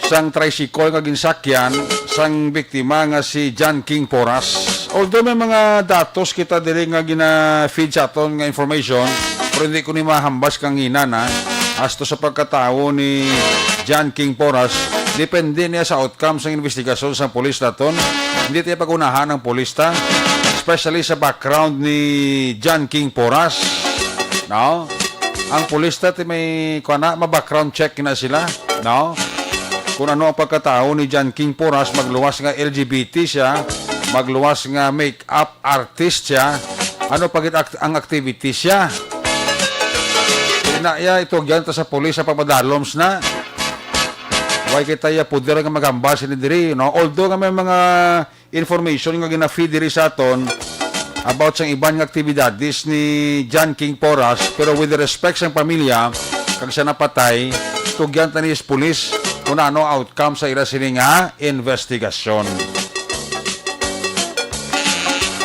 S6: sang tricycle nga ginsakyan sang biktima nga si John King Porras. Although may mga datos kita dili nga gina-feed sa aton nga information, pero hindi ko ni mahambas kang hinana as to sa pagkatao ni John King Porras. Depende niya sa outcome sa investigasyon sa polis naton. Hindi tayo pag-unahan ng polis ta, especially sa background ni John King Porras. No? Ang polis natin may ma-background check na sila. No? Kung ano ang pagkatao ni John King Porras, magluwas nga LGBT siya, magluwas nga make-up artist siya, ano pagit ang activity siya. Inaya ito dyan sa polis sa pagmadaloms na. Why kita ya puder nga magambas ni diri, no? Although nga may mga information nga gina-feed diri sa aton about sa iban nga aktibidades ni John King Porras, pero with the respect sa pamilya kag siya napatay, tugyan ta ni pulis kung ano outcome sa ila sini nga investigasyon.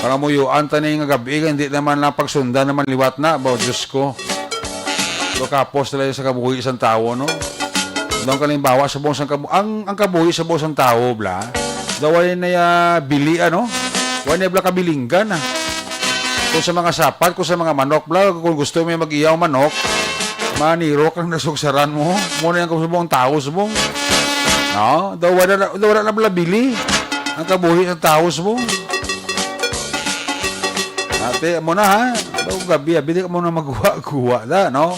S6: Para mo yuan ta ni nga gabi, hindi naman na pagsundan naman liwat na, about Diyos ko. So kapos nila sa kabuhi isang tao, no? Doon kalimbawa sa buong ang kabuhi sa buong tao, bla, daway na bili, ano? Wala na bla kabilinggan, ah. Kung sa mga sapat, kung sa mga manok, bla, kung gusto mo mag-iyaw manok, maniro kang nasuksaran mo, muna yung kusubong tao subong. No? Dawala na bla bili, ang kabuhi sa tao subong. Ate, mo na, ha? Daw gabi, bili ka muna magkuha-kuha, da, no?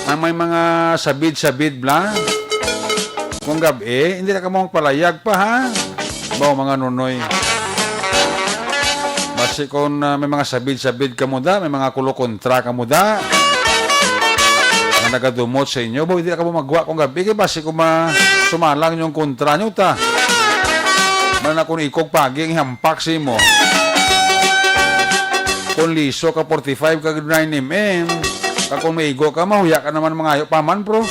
S6: Ang may mga sabid-sabid bla. Kung gabi, hindi na ka mong palayag pa, ha? Bawa mga nunoy. Basi kung may mga sabid-sabid ka mo da, may mga kulo-kontra ka mo da, na nagadumot sa inyo, bawa hindi na ka mo magwa kung gabi, kaya basi kung sumalang yung kontra nyo ta. Mana kung ikog pagi, ang hampak si mo. Kung liso ka 45 ka 9mm, kung maigo ka, mahuya ka naman mga ayo paman, bro.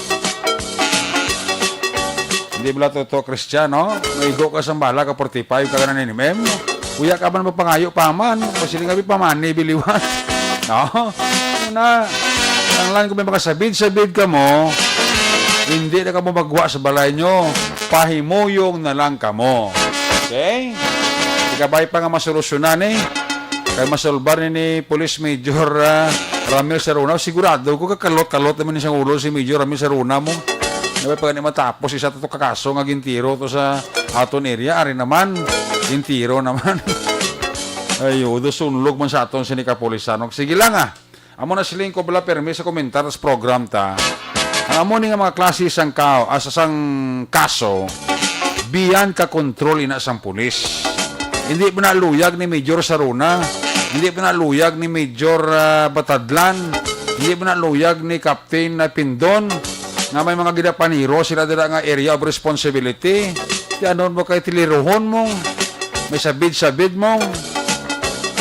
S6: Hindi ba totoo, Kristiano? Maigo ka sa bala ka 45 ka 9mm, huya ka man mapangayo paman, kasi nga pamani, biliwan. No? Na, ang lang kung may makasabid-sabid ka mo, hindi na ka mo magwa sa balay nyo, pahimuyong na lang ka mo. Okay? Ikabay pa nga masolusyonan eh. Kaya masolbar ni Police Major Ramil Saruna, sigurado ko kakalot-kalot naman isang ulo si Major Ramil Saruna mo. Nabi pag matapos isa to kakaso nga gintiro to sa aton area, ari naman gintiro naman. Ayo, do sunlog man sa aton sinika polisanok. Sige lang ah. Amo na siling ko bala permi sa komentar sa program ta. Ang amo ni nga mga klase sang kaso biyan ka kontrol ina sang pulis. Hindi ba naluyag ni Major Saruna? Hindi ba naluyag ni Major Batadlan? Hindi ba naluyag ni Captain Pindon? Nga may mga ginapaniro sila dira nga area of responsibility. Di anon mo kay tilirohon mo? May sabid-sabid mo?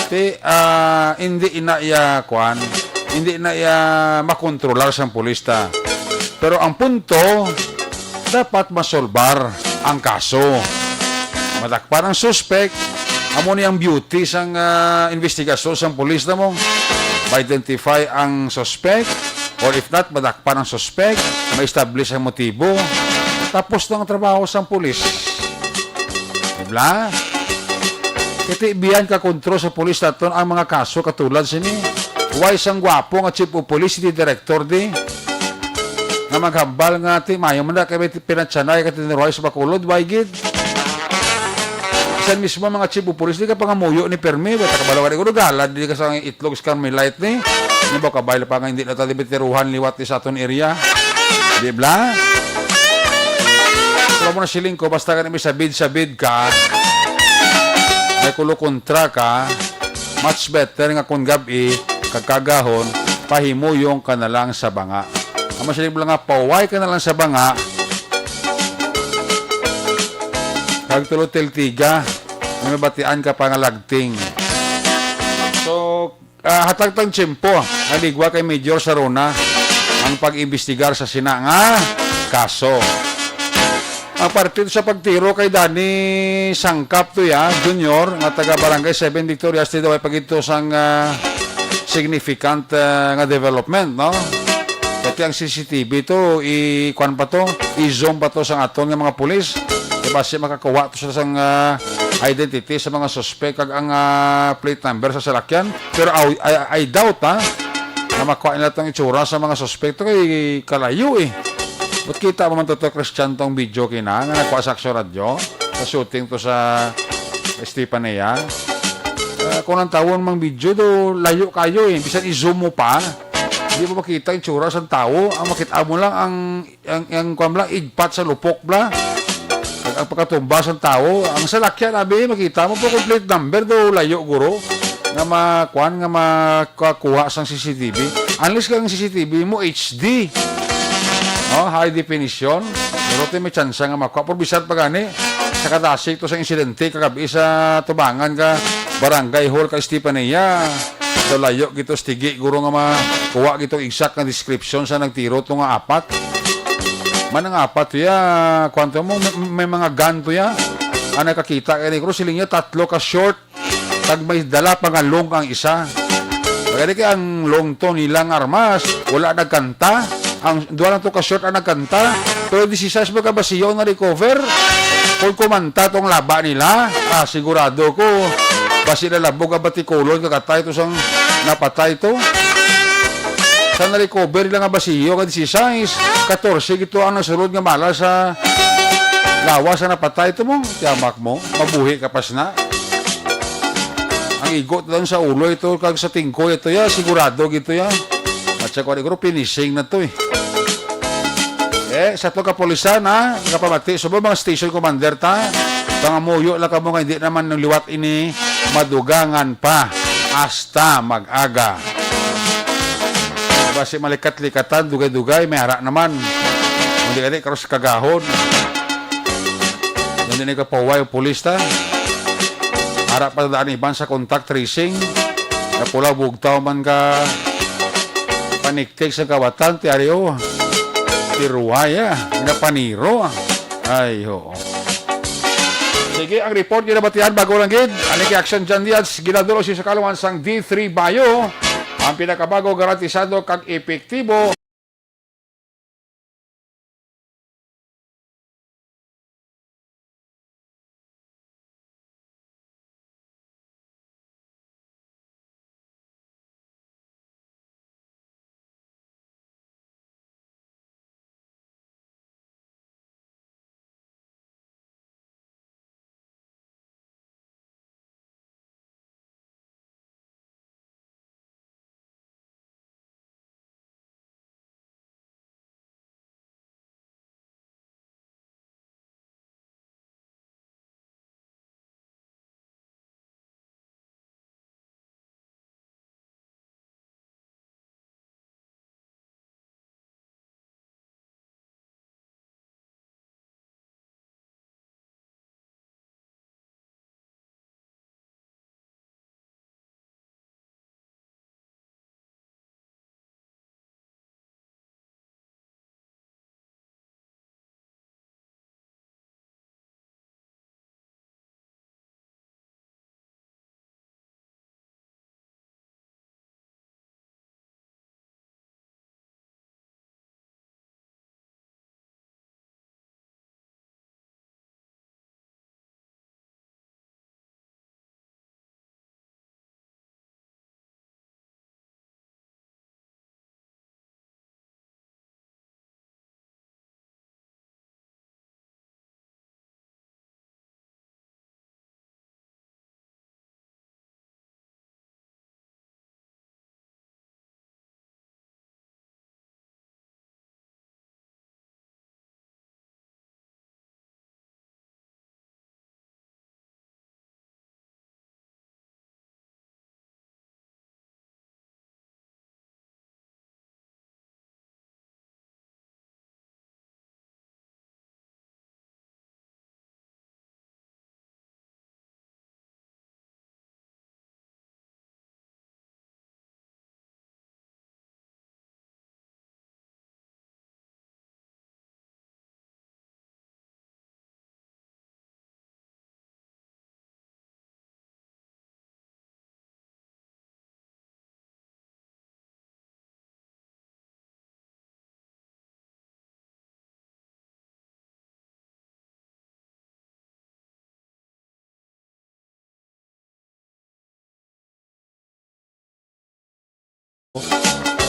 S6: Hindi inaya kwan. Hindi na makontrolar sa pulista. Pero ang punto, dapat masolbar ang kaso. Madakpan ang suspect. Amo ni ang beauty sang investigasyon sang pulis na mo. Ma-identify ang suspect, or if not, madakpan ang suspect, ma-establish ang motibo. Tapos na ang trabaho sang pulis. Diba? Kiti biyan ka kontrol sa pulis naton ang mga kaso katulad sini. Why sang gwapo nga chief of police, di director di. Nga maghambal nga ti, mayo man na kaya pinatsanay ka tiniroy sa Bacolod, why gid? San mismo mga chief of police, di ka pangamuyo ni Permi, bata kabalawan ko galad, di ka sa itlog sa Carmelite ni. Hindi ba kabayla pa nga hindi na tayo bitiruhan liwat sa aton area. Di ba? Kung mo na siling ko, basta ka namin sabid-sabid ka, may kulo kontra ka, much better nga kung gabi, kagkagahon, pahimuyong ka na lang sa banga. Ang masilig mo lang nga, paway ka na lang sa banga, kagtulotel tiga, may batian ka pa nga lagting. So, hatagtang tiyempo, haligwa kay Major Saruna ang pag-imbestigar sa sina nga kaso. Ang partido sa pagtiro kay Danny Sangkap to ya, Junior, nga taga Barangay 7 Victoria State, ay pagito sang significant nga development, no? Kasi ang CCTV to, i-kwan pa to, i-zoom pa to sa aton ng mga pulis. Basi makakuha to sa identity sa mga suspect kag ang plate number sa salakyan. Pero I doubt na makuha nila itong itsura sa mga suspect kay kalayo eh. Ba't kita mo man to Christian tong video kina nga nakuha sa Aksyon Radio sa shooting to sa Estepanea. Kung ang tawon mang video do layo kayo eh. Bisan i-zoom mo pa. Hindi mo makita yung itsura sa tao. Ang makita mo lang ang kwan lang igpat sa lupok bla. Ang pagkatumba sa tao, ang salakyan, abi, makita mo po complete number do layo guro nga makuan nga makakuha sang CCTV. Unless kang CCTV mo HD, no, high definition. Pero ito may chance nga makuha. Pero bisan pa gani, sa kadasik to sa insidente, kagabi sa tubangan ka, barangay hall ka Estepania. So layo gito stigi, guro nga makuha gito exact na description sa nagtiro to nga apat. Manang apat to ya, kwanto mo, may mga gun to ya. Ang nakakita kaya ni Cruz, siling niya tatlo ka short, tag may dala pa nga long ang isa. Kaya kaya ang long to nilang armas, wala nagkanta. Ang duwa lang to ka short ang nagkanta. Pero 16 magkabasiyo na recover. Kung kumanta tong laba nila, sigurado ko, basi na labog ka batikulon, kakatay to sang napatay to. Sa na-recover lang nga basiyo, ka 16, 14, ito ang nasulod nga mala sa lawas na napatay ito mo, tiyamak mo, mabuhi ka pas na. Ang igot doon sa ulo ito, kag sa tingko ito ya, sigurado gito ya. At sa kwan iguro, finishing na to sa to kapolisan ha, kapamati, so mga station commander ta, pangamuyo lang ka mo nga, hindi naman ng liwat ini, madugangan pa, hasta mag-aga. Basi malikat-likatan, dugay-dugay, may hara naman. Hindi ka karos kagahon. Hindi ka paway o pulis ta. Harap pa daan iban sa contact tracing. Napula bugtaw man ka paniktik sa kawatan. Tiaryo. Tiruwaya. Napaniro. Ay, ho. Sige, ang report nyo na batihan bago lang gid. Aniki action dyan diyan. Ginadulo siya sa kaluan sang D3 Bayo. Ang pinakabago garantisado kag epektibo.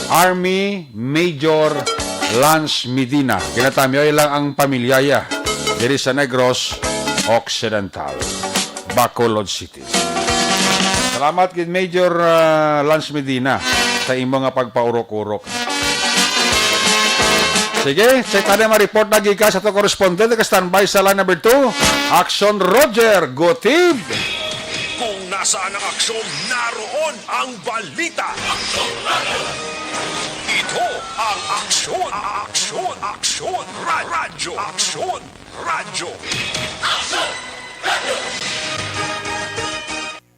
S6: Army Major Lance Medina. Kinatamyoy lang ang pamilyaya diri sa Negros Occidental, Bacolod City. Salamat kid Major Lance Medina sa imo nga pagpaurok-urok. Sige, check na ma-report na gikas sa to correspondent ka standby sa line number 2. Action Roger Gotib.
S2: Kung nasaan ang aksyon, naroon ang balita. Ito ang aksyon, radyo,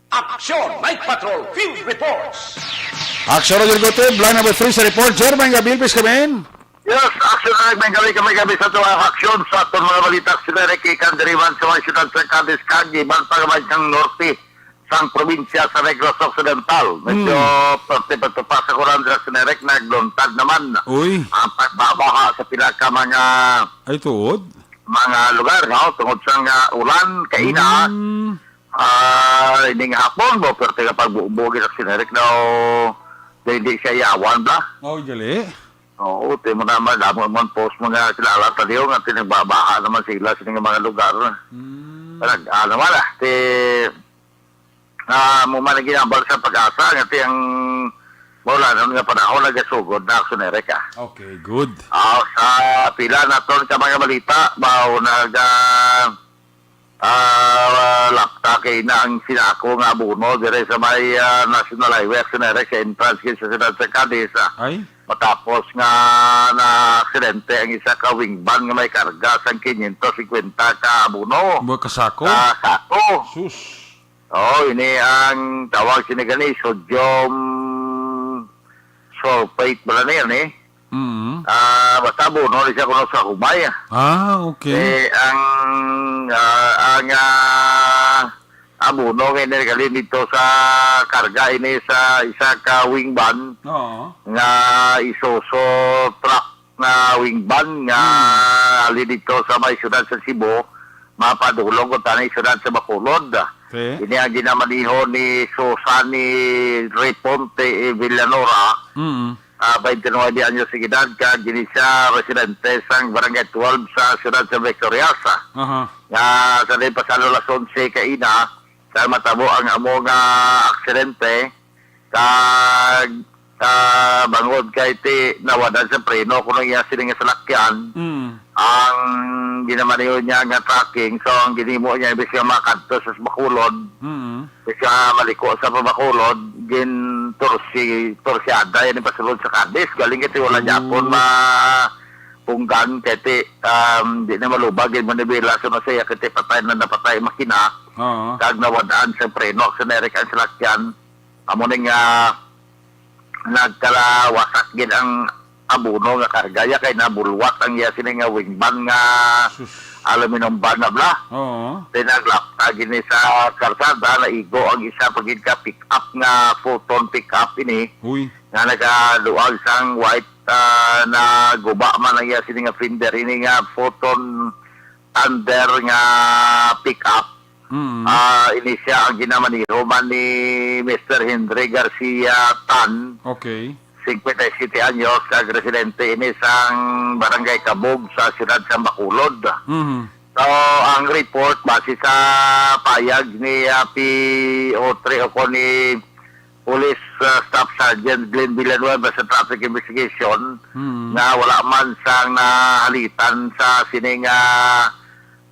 S7: Action Night Patrol Field Reports.
S6: Action Radio Gote, line number 3 sa report. Jermaine Gabilpis kami.
S9: Yes, action na kami sa tuwa aksyon sa itong mga balita sinerek ikan derivan sa mga syudad sa Cadiz, Cagi, Bantagamay ng Norte, sang probinsya sa Negros Occidental. Medyo pagtipa sa kuran sa sinerek nagluntad naman
S6: Uy.
S9: ang pagbabaha sa pinaka mga
S6: Ay, tuod.
S9: mga lugar, no? Tungod sa ulan, kaina, hindi nga hapon, bo, pero tiga pagbubugi sa sinerek na hindi siya yawan ba?
S6: Oh, gali.
S9: Oo, ti mo naman, damo man post mga kilala taliw nga tinagbabaha naman sila sa mga lugar. Naman mo man ginambal sa pag-asa nga ti ang wala na nga panahon nagasugod na aksonere ka.
S6: Okay, good.
S9: Sa pila na ton ka mga balita, bao lakta kay na ang sinako nga abuno dire sa may National Highway aksonere sa entrance sa Ciudad sa Cadiz.
S6: Ay?
S9: Matapos nga na aksidente ang isa ka wing van nga may karga sa 550 ka abuno.
S6: Buwa kasako?
S9: Sako.
S6: Sus.
S9: Ini ang tawag sinigani, sodium sulfate pala na yan basta abuno, siya kuno sa humay.
S6: Okay.
S9: Ang abuno ngayon nagaling dito sa karga ini sa isa ka wing van nga isoso truck na wing van nga ali dito sa may syudad sa Cebu mapadulong ko tanay syudad sa Bacolod.
S6: Okay.
S9: Ini ang ginamaniho ni Susani Reponte Villanora 29 anyos sa edad ka gini siya residente sang barangay 12 sa syudad sa Victoriasa nga sa din pasalo las 11 kaina sa matabo ang amo nga aksidente kag bangod kay ti nawadan sa preno kuno iya sining salakyan ang ginamaniho niya nga tracking so ang ginimo niya ibig siya makadto sa Bacolod siya maliko sa Bacolod gin torsyada yan pasulod sa Cadiz galing iti wala Japon punggan kiti di na malubag gin manibila so masaya kiti patay na napatay makina kag nawadaan sa preno sa nerek ang salakyan amo ning nagkalawasak gin ang abuno nga kargaya kay nabulwat ang yasin nga wingman nga aluminum van na bla. Tinaglapta gini sa karsada na igo ang isa pagid ka pick up nga photon pick up ini. Nga nagaduag sang white na guba man ang yasin nga fender ini nga photon thunder nga pick up. Ini siya ang ginamaniho man ni Mr. Henry Garcia Tan.
S6: Okay.
S9: 57 anyos, kag residente ini sang barangay Kabog sa siyudad sa Bacolod. So, ang report base sa payag ni PO3 o ni Police Staff Sergeant Glenn Villanueva sa Traffic Investigation na wala man sang nahalitan sa sining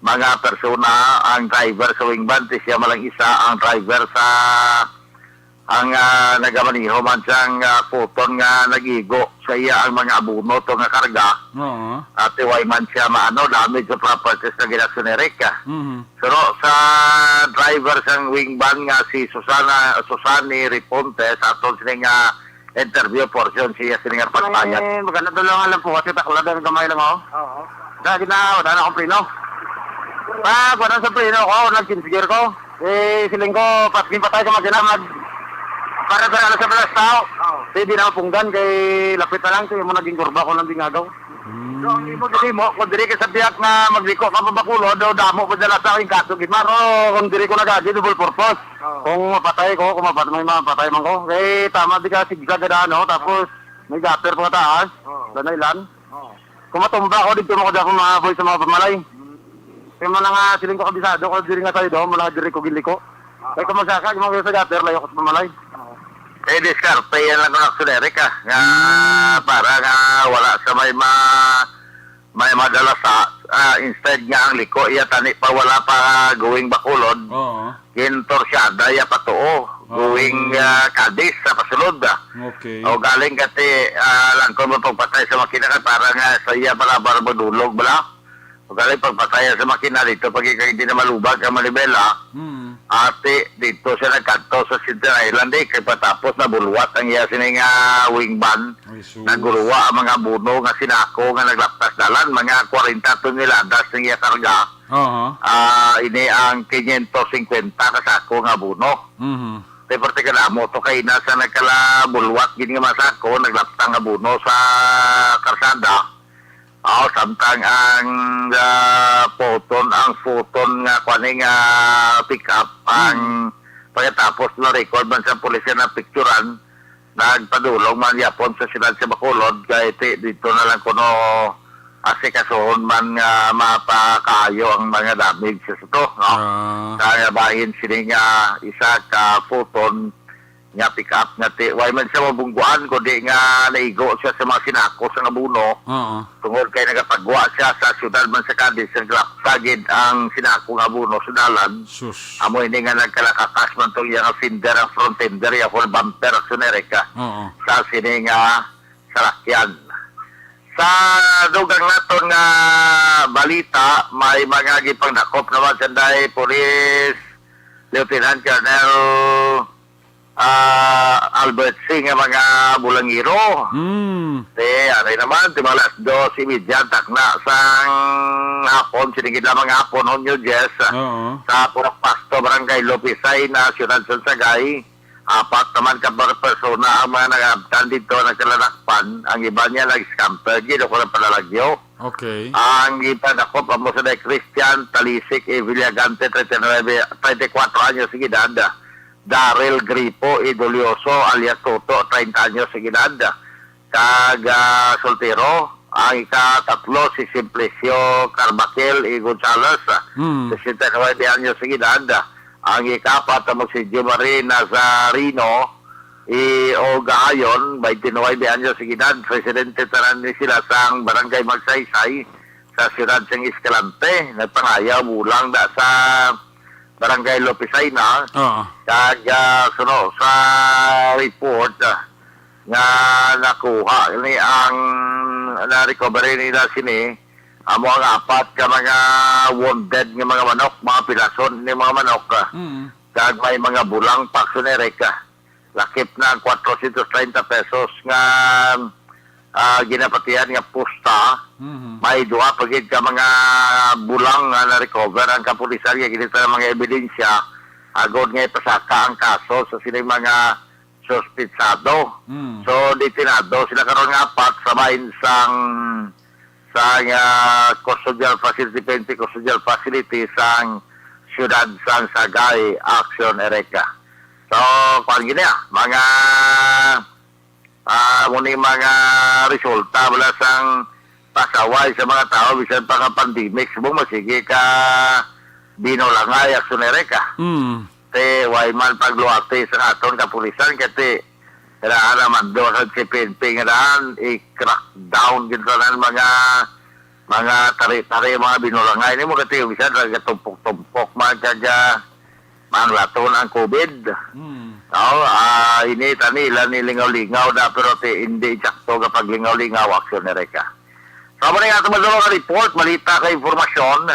S9: mga persona ang driver sa wingban, siya malang isa ang driver sa ang nagamaniho man siyang puton nga nagigo sa iya ang mga abuno to nga karga at iway man siya damage sa properties na ginaksunerik pero sa driver sang wingban nga si Susani Reponte sa aton sining interview portion siya sining pagpayag maganda tulungan lang po kasi takladan gamay lang dahil wala na akong prino wala sa prino ko nagkinsigir ko siling ko patay ko magkinamag para sa balas tao. Di na punggan kay lapit na lang kay mo naging kurba ko lang dingagaw. So ang imo diri mo kung diri ka sa biyak na magliko ka pa Bacolod daw damo ko dala sa aking kaso gitmaro kung diri ko nagadi double purpose. Kung mapatay ko, kung may mapatay man ko. Kay tama di ka sigla gada tapos may gutter pa taas. Danaylan. Kung matumba ko dito mo ko dapat maaboy sa mga pamalay. Kaya mo nga siling ko kabisado ko diri nga tayo do, mala diri ko giliko. Kaya kung magsaka, yung mga sa gutter layo ko sa pamalay. Diskarte yan lang kung aksunere ka. Para nga wala sa may madala sa instead nga ang liko iya tani pa wala pa going Bacolod. Kintorsyada ya patuo. going Cadiz sa pasulod.
S6: Okay.
S9: O galing kati lang ko mapagpatay sa makina ka para nga sa iya para madulog bala. O galing pagpatay sa makina dito pag hindi na malubag ang manibela. Ate dito siya nagkanto sa Sinter Island kay patapos na bulwat ang iya sining wing van. Naguruwa ang mga buno nga sinako nga naglaptas dalan mga 40 toneladas ng iya karga. Ini ang 550 kasako nga buno. Pero tika mo to kay nasa nagkala bulwat gini nga masako naglaptang nga buno sa karsada. Samtang ang photon nga kuning pick up ang pagkatapos na record man sa pulisya na picturean nagpadulong man yapon sa siyudad sa Bacolod kaya dito na lang kuno asikasuhon man nga mapakaayo ang mga damage sa ito, no? Kaya bahin sila nga isa ka photon nga pick up nga way man siya mabungguan kundi nga naigo siya sa mga sinako sa ngabuno. Tungod kay nagapagwa siya sa siyudad man sa Cadiz sagid ang sinako nga buno sa dalan. Amo ini nga nagkalakakas man tong yang fender ang front fender ya full bumper aksunerika. Sa sini nga sarakyan. Sa dugang naton nga balita may mga gipangdakop naman sa day Police Lieutenant Colonel Albert Singh nga mga bulangiro. Ano naman, timalas 12:30 takna sang hapon, sinigid lamang hapon on New Jess sa Purok Pasto, Barangay Lopisay na Siyudad Sansagay. Apat naman ka persona ang mga nag-abtan dito nagkalalakpan. Ang iba niya nag-scamper, gino ko ng palalagyo.
S6: Okay.
S9: Ang iba nako mo sa Christian Talisik Evillagante, 24 anyos sige dada. Daryl Gripo Idolioso alias Toto, 30 anyos sa ginanda. Soltero, ang ika-tatlo si Simplicio Carbaquel y Gonzales, 69 anyos sa ginanda. Ang ika-4 mo si Jumari Nazarino o Gaayon, 29 anyos sa ginanda. Presidente tanan ni sila sa Barangay Magsaysay sa Siyudad ng Escalante. Nagpangayaw bulang da sa Barangay Lopisay na suno sa report nga nakuha ni ang na-recovery nila sini amo ang apat ka mga wounded nga mga manok, mga pilason ni mga manok kag may mga bulang paksunereka lakip na 430 pesos nga ginapatihan nga pusta. May duha pagid ka mga bulang nga na-recover ang kapulisan nga ginita ng mga ebidensya agod nga ipasaka ang kaso sa sila mga suspitsado. So detinado sila karon nga apat sa main sa custodial facility, Pente custodial facility sa Siyudad San Sagay Action Ereka. So kung gini mga muna yung mga resulta wala sang pasaway sa mga tao bisan pa nga pandemic subong masige ka binolangay aksunereka. Te way man pagluwate sa aton kapulisan kati kailangan naman doon sa CPNP nga daan i-crack down gintanan mga tari-tari mga binolangay ni mo kati bisan nagatumpok-tumpok mga laton ang COVID. Ini tanila ni lingaw-lingaw na pero hindi eksakto kapag lingaw-lingaw aksunereka. So mo nga tumadulong ka report, malita ka informasyon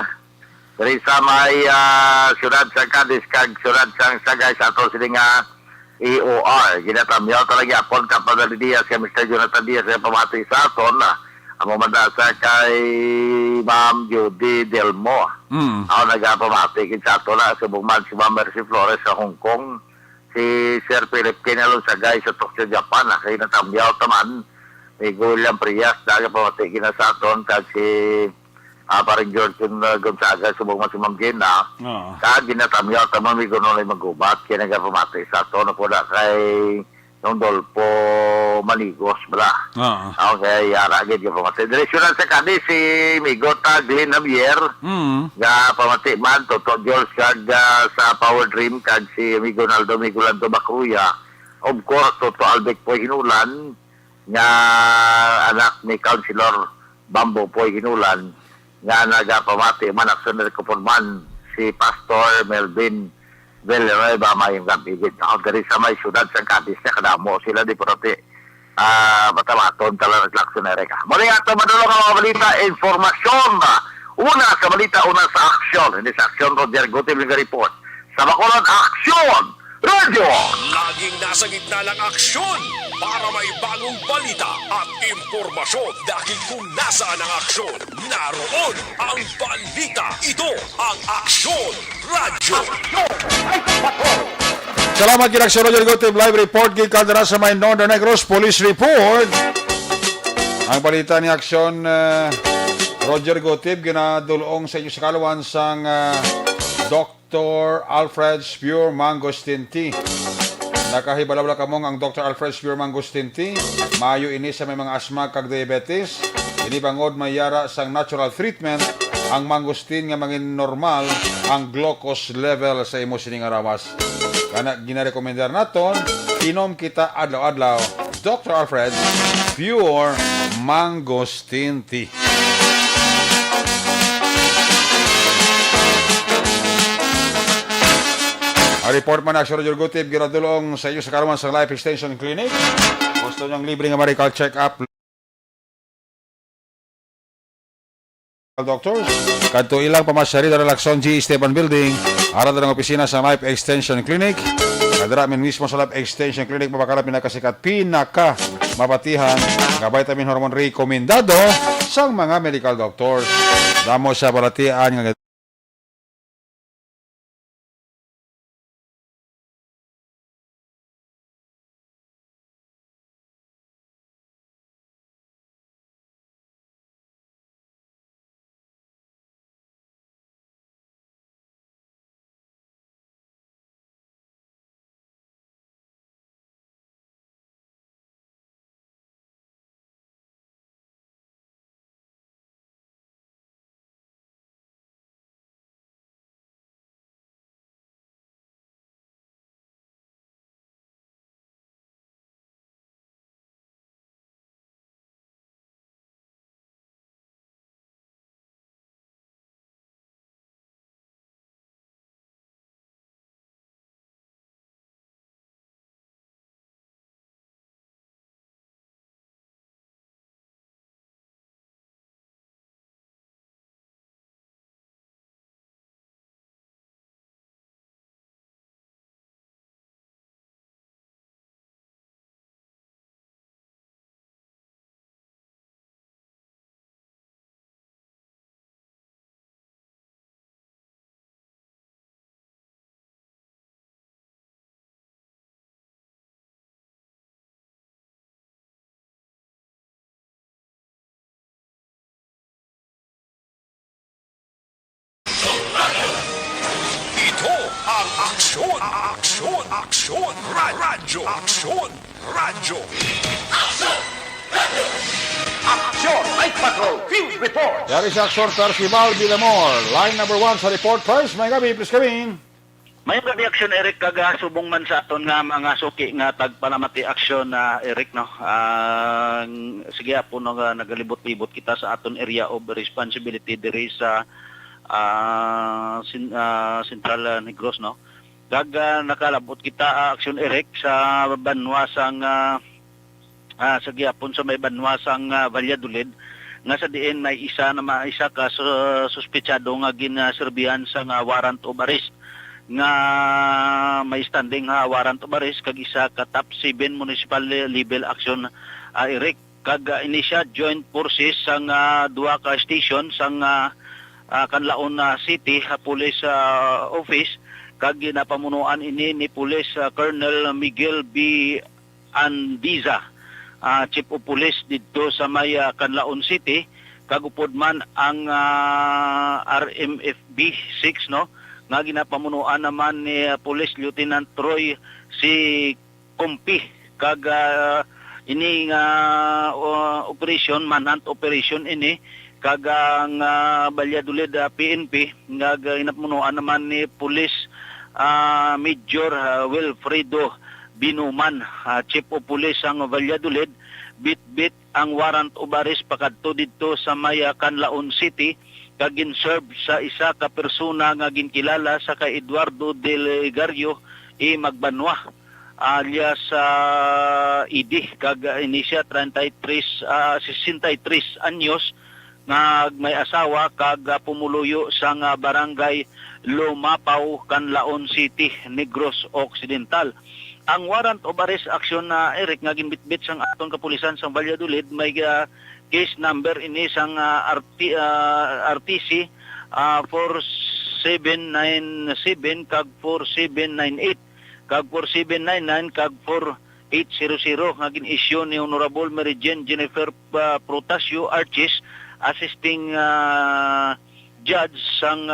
S9: dari sa may Siyudad sa Cadiz kag Siyudad sa Sagay sa ato sila nga EOR. Ginatamyaw talaga apon kapag Diaz kay Mr. Jonathan Diaz sa pamati sa aton amo madasa kay Ma'am Judy Delmo. Ako nagapamati sa aton na sa bugman si Ma'am Mercy Flores sa Hong Kong. Si Sir Philip Kinalong Sagay sa Tokyo, Japan. Kaya natamyaw taman ni William Prias daga pamatigin na sa aton kag si parang George Gonzaga sa bugman si Ma'am Gina. Kag ginatamyaw taman may gunoy magubat kaya nagapamati sa aton na po na kay yung Dolpo Maligos bala. Okay, aragid yung pamati. Direksyonan sa Cadiz si Migota Glenn Javier nga pamati man Toto George kag sa Power Dream kag si Amigo Naldo Migolando Bacruya. Of course, Toto Albert Poy Hinulan nga anak ni Councilor Bambo Poy Hinulan nga nagapamati man aksuner ko man si Pastor Melvin
S11: Villanueva may gabigit ako diri sa may syudad sa Cadiz na kadamo sila di prote matamaton talaga naglaksonere ka. Muli nga ito madulong ang mga balita, informasyon. Una sa balita, una sa aksyon. Hindi sa aksyon, Roger Gutib ng report. Sa Bacolod, aksyon! Radio!
S2: Laging nasa gitna ng aksyon para may bagong balita at impormasyon dahil kung nasaan ang aksyon, naroon ang balita. Ito ang Aksyon Radio.
S6: Salamat kina Aksyon Roger Gutib live report gikan dira sa may Northern Negros Police Report. Ang balita ni Aksyon Roger Gutib ginadulong sa inyo sa kaluwan sang Dr. Alfred Spure Mangosteen T. Nakahibalabla kamong ang Dr. Alfred Spure Mangosteen T. Mayo ini sa may mga asma kag diabetes. Ini bangod mayara sang natural treatment ang mangosteen nga mangin normal ang glucose level sa imo sining arawas. Kana ginarekomendar naton inom kita adlaw-adlaw Dr. Alfred Pure Mangosteen Tea. Ang report man na Aksyon Roger Gutib ginadulong sa iyo sa karuman sa Life Extension Clinic. Gusto niyang libre nga medical check-up doctors. Kadto ilang pamasyari sa Relaxon G. Esteban Building. Arad ng opisina sa Life Extension Clinic. Kadra min mismo sa Life Extension Clinic mabakalap pinakasikat pinaka mapatihan nga vitamin hormone rekomendado sa mga medical doctors. Damo sa balatian nga
S2: Aksyon Radio.
S7: Aksyon Night Patrol Field Report.
S6: Yari sa Aksyon Percival Villamor. Line number 1 sa report first. May gabi, please come in.
S12: Mayong gabi aksyon Eric kaga subong man sa aton nga mga suki nga tagpanamati aksyon na Eric no. Sige po no, nagalibot-libot kita sa aton area of responsibility diri sa Central Negros no. Nakalabot kita aksyon Eric sa banwasang sa gihapon sa may banwasang Valladolid nga sa diin may isa ka suspetsado nga ginaserbihan sa warrant of arrest nga may standing warrant of arrest kag isa ka top 7 municipal level action Eric kag inisya joint forces sang duha ka station sang Canlaon City Police Office kag ginapamunuan ini ni Police Colonel Miguel B. Andiza, Chief of Police dito sa may Canlaon City, kag upod man ang RMFB 6 no, nga ginapamunuan naman ni Police Lieutenant Troy si Kumpi kag ini nga operation manhunt operation ini kag ang Valladolid PNP nga ginapamunuan naman ni Police Major Wilfredo Binuman, Chief of Police ang Valladolid, bit ang warrant of arrest pakadto dito sa may Canlaon City kag ginserve sa isa ka persona nga ginkilala sa kay Eduardo Del Gario Magbanwa alias Idi kag ini siya 63 anyos nga may asawa kag pumuluyo sa nga barangay Lumapaw, Canlaon City, Negros Occidental. Ang warrant of arrest action na Eric nga ginbitbit sang aton kapulisan sa Valladolid may case number ini sang RTC 4797 kag 4798 kag 4799 kag 4800 nga gin-issue ni Honorable Mary Jane Jennifer Protasio Archis, assisting judge sang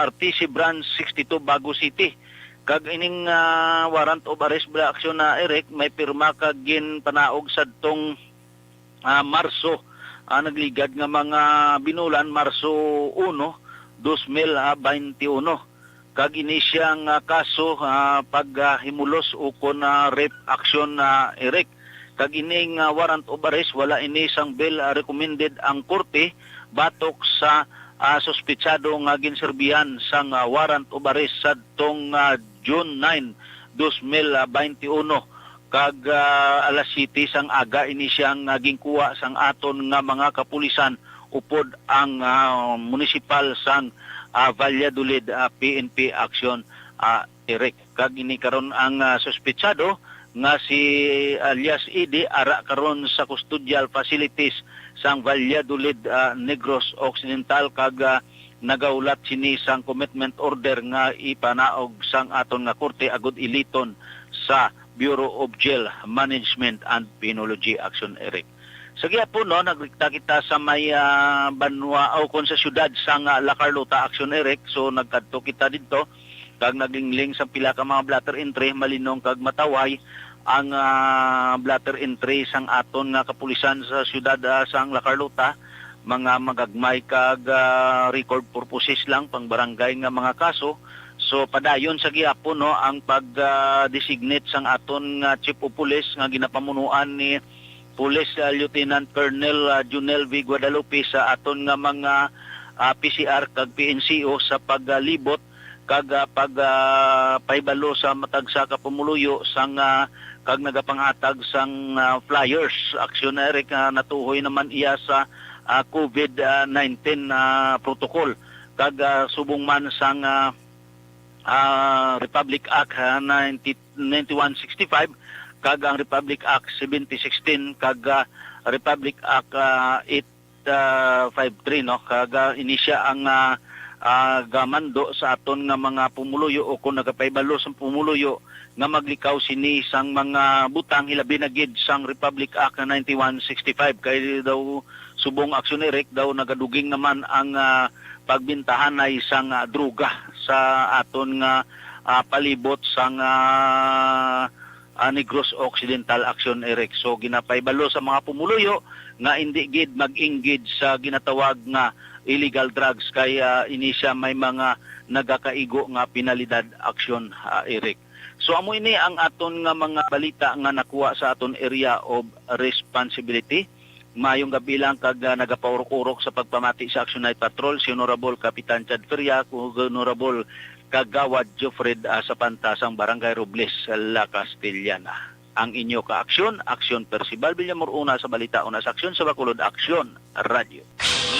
S12: RTC Branch 62 Bago City. Kag ining warrant of arrest action na Eric may pirma kag ginpanaog sadtong Marso, nagligad nga mga binulan Marso 1, 2021. Kag ini siyang kaso paghimulos ukon rape action na Eric. Kag ining warrant of arrest wala ini sang bail recommended ang korte batok sa suspitsado nga ginserbihan sang warrant of arrest sadtong June 9, 2021 kag alas 7 sang aga ini siyang gingkuha sang aton nga mga kapulisan upod ang municipal sang Valladolid PNP action Eric. Kag ini karon ang suspitsado nga si alias Idi ara karon sa custodial facilities sang Valladolid Negros Occidental kag nagaulat sini sang commitment order nga ipanaog sang aton nga korte agud iliton sa Bureau of Jail Management and Penology Action Eric. Sa gyapon no nagrekta kita sa may banwa o kon sa syudad sang La Carlota Action Eric, so nagkadto kita didto kag naglingling sa pila ka mga blatter entry malinong kag mataway ang blatter entry sang aton nga kapulisan sa syudad sang La Carlota, mga magagmay kag record purposes lang pang barangay nga mga kaso. So padayon sa gihapon no ang pag-designate sang aton nga chief of police nga ginapamunuan ni Police Lieutenant Colonel Junel V. Guadalupe sa aton nga mga PCR kag PNCO sa paglibot kag paibalo sa matag sa kapumuluyo sang kag nagapangatag sang flyers action Eric natuhoy naman iya sa COVID-19 protocol kag subong man sang Republic Act 9165 kag ang Republic Act 7016 kag Republic Act 853 no kag inisya ang gamando sa aton nga mga pumuluyo o kung nagapaybalo sa pumuluyo nga maglikaw sini sang mga butang hilabi na gid sang Republic Act 9165 kay daw subong aksyon Eric daw nagaduging naman ang pagbintahan na isang droga sa aton nga palibot sang Negros Occidental Action Eric. So ginapaybalo sa mga pumuluyo nga hindi gid mag-engage sa ginatawag nga illegal drugs kaya ini siya may mga nagakaigo nga penalidad action Eric. So amo ini ang aton nga mga balita nga nakuha sa aton area of responsibility. Mayong gabi lang kag nagapaurok-urok sa pagpamati sa Action Night Patrol si Honorable Kapitan Chad Feria, Honorable Kagawad Jofred sa Pantasang Barangay Robles, La Castellana. Ang inyo ka-aksyon, Aksyon Percival Villamor una sa balita una sa aksyon sa Bacolod Aksyon Radio.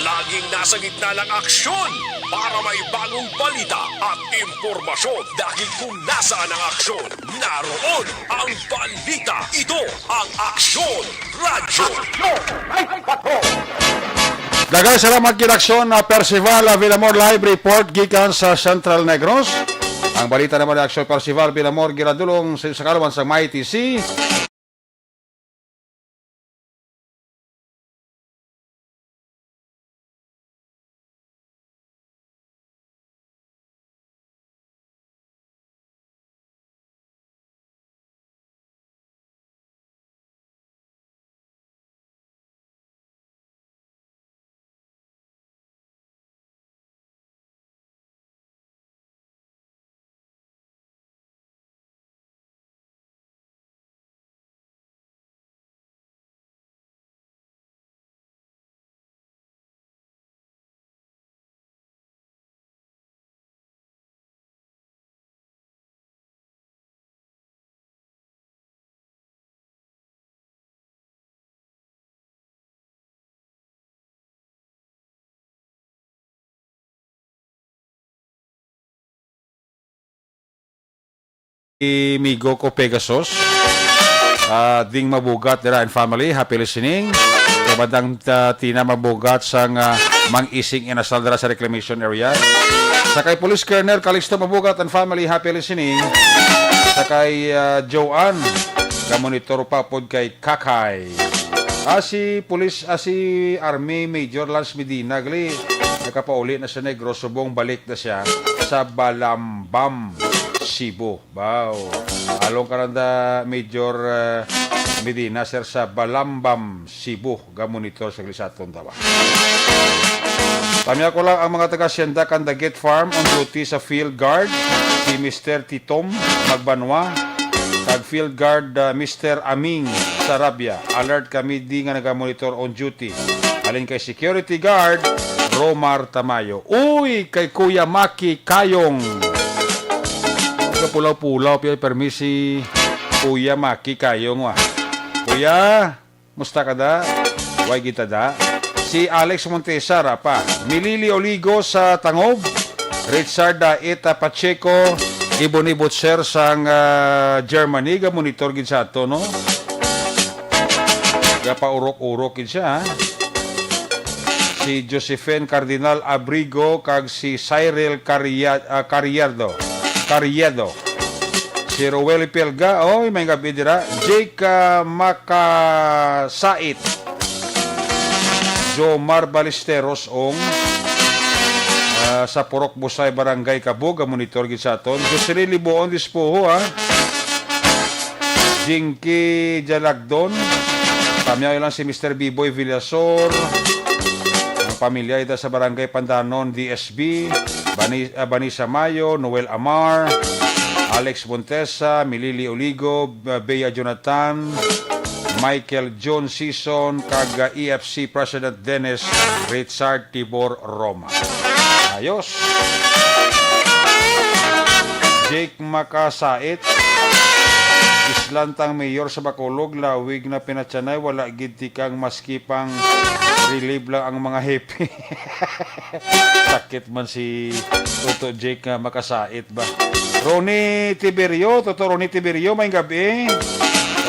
S2: Laging nasa gitna ng aksyon para may bagong balita at impormasyon dahil kung nasaan ang aksyon, naroon ang balita. Ito ang Aksyon Radio.
S6: Dagay salamat kinaksyon na Percival Villamor live report gikan sa Central Negros. Ang balita naman ni Aksyon Percival Villamor giradulong sa kalawan sa Mighty Sea. Migo ko Pegasus. Ding mabugat dira and family. Happy listening. Kabadang tina mabugat sang mang-ising inasal dira sa reclamation area. Sakay Police Colonel Calixto mabugat and family. Happy listening. Sakay Joanne. Kamonitor pa pod kay Kakay. Si Army Major Lance Medina gali nakapauli na sa Negros, subong balik na siya sa Balambam, Cebu. Wow. Along karanda Major Medina sir sa Balambam, Cebu. Gamonitor sa Glisaton tawa. Tanya ko lang ang mga taga-Sienda Candaget Farm on duty sa field guard si Mr. Titom Magbanwa kag field guard Mr. Aming Sarabia. Alert kami di nga nagamonitor on duty. Alin kay security guard Romar Tamayo. Uy, kay Kuya Maki Kayong. Pulaw-pulaw permisi Kuya Maki Kayong wa. Kuya, musta ka da? Way kita da? Si Alex Montesar pa. Milili Oligo sa Tangob. Richard Eta Pacheco Iboni Butcher sang Germany ga monitor gid sa ato no. Ga paurok-urok gid siya. Si Josephine Cardinal Abrigo kag si Cyril Carriedo. Si Rowel Pelga, may gabi dira. Jake Makasait. Jomar Ballesteros ong sa Purok Busay Barangay Kabug, monitor gid sa aton. Jocelyn Liboon Dispoho Jinky Jalagdon. Pamyaw lang si Mr. B-Boy Villasor. Ang pamilya ita sa Barangay Pandanon DSB. Banisa Mayo, Noel Amar, Alex Montesa, Milili Oligo, Bea Jonathan, Michael John Season, kag EFC President Dennis Richard Tibor Roma. Ayos. Jake Makasait. Islantang mayor sa Bacolod, lawig na pinatsanay, wala gid kang maskipang relieve lang ang mga happy. Sakit man si Toto Jake Makasait ba. Ronnie Tiberio, Toto Ronnie Tiberio, may gabi.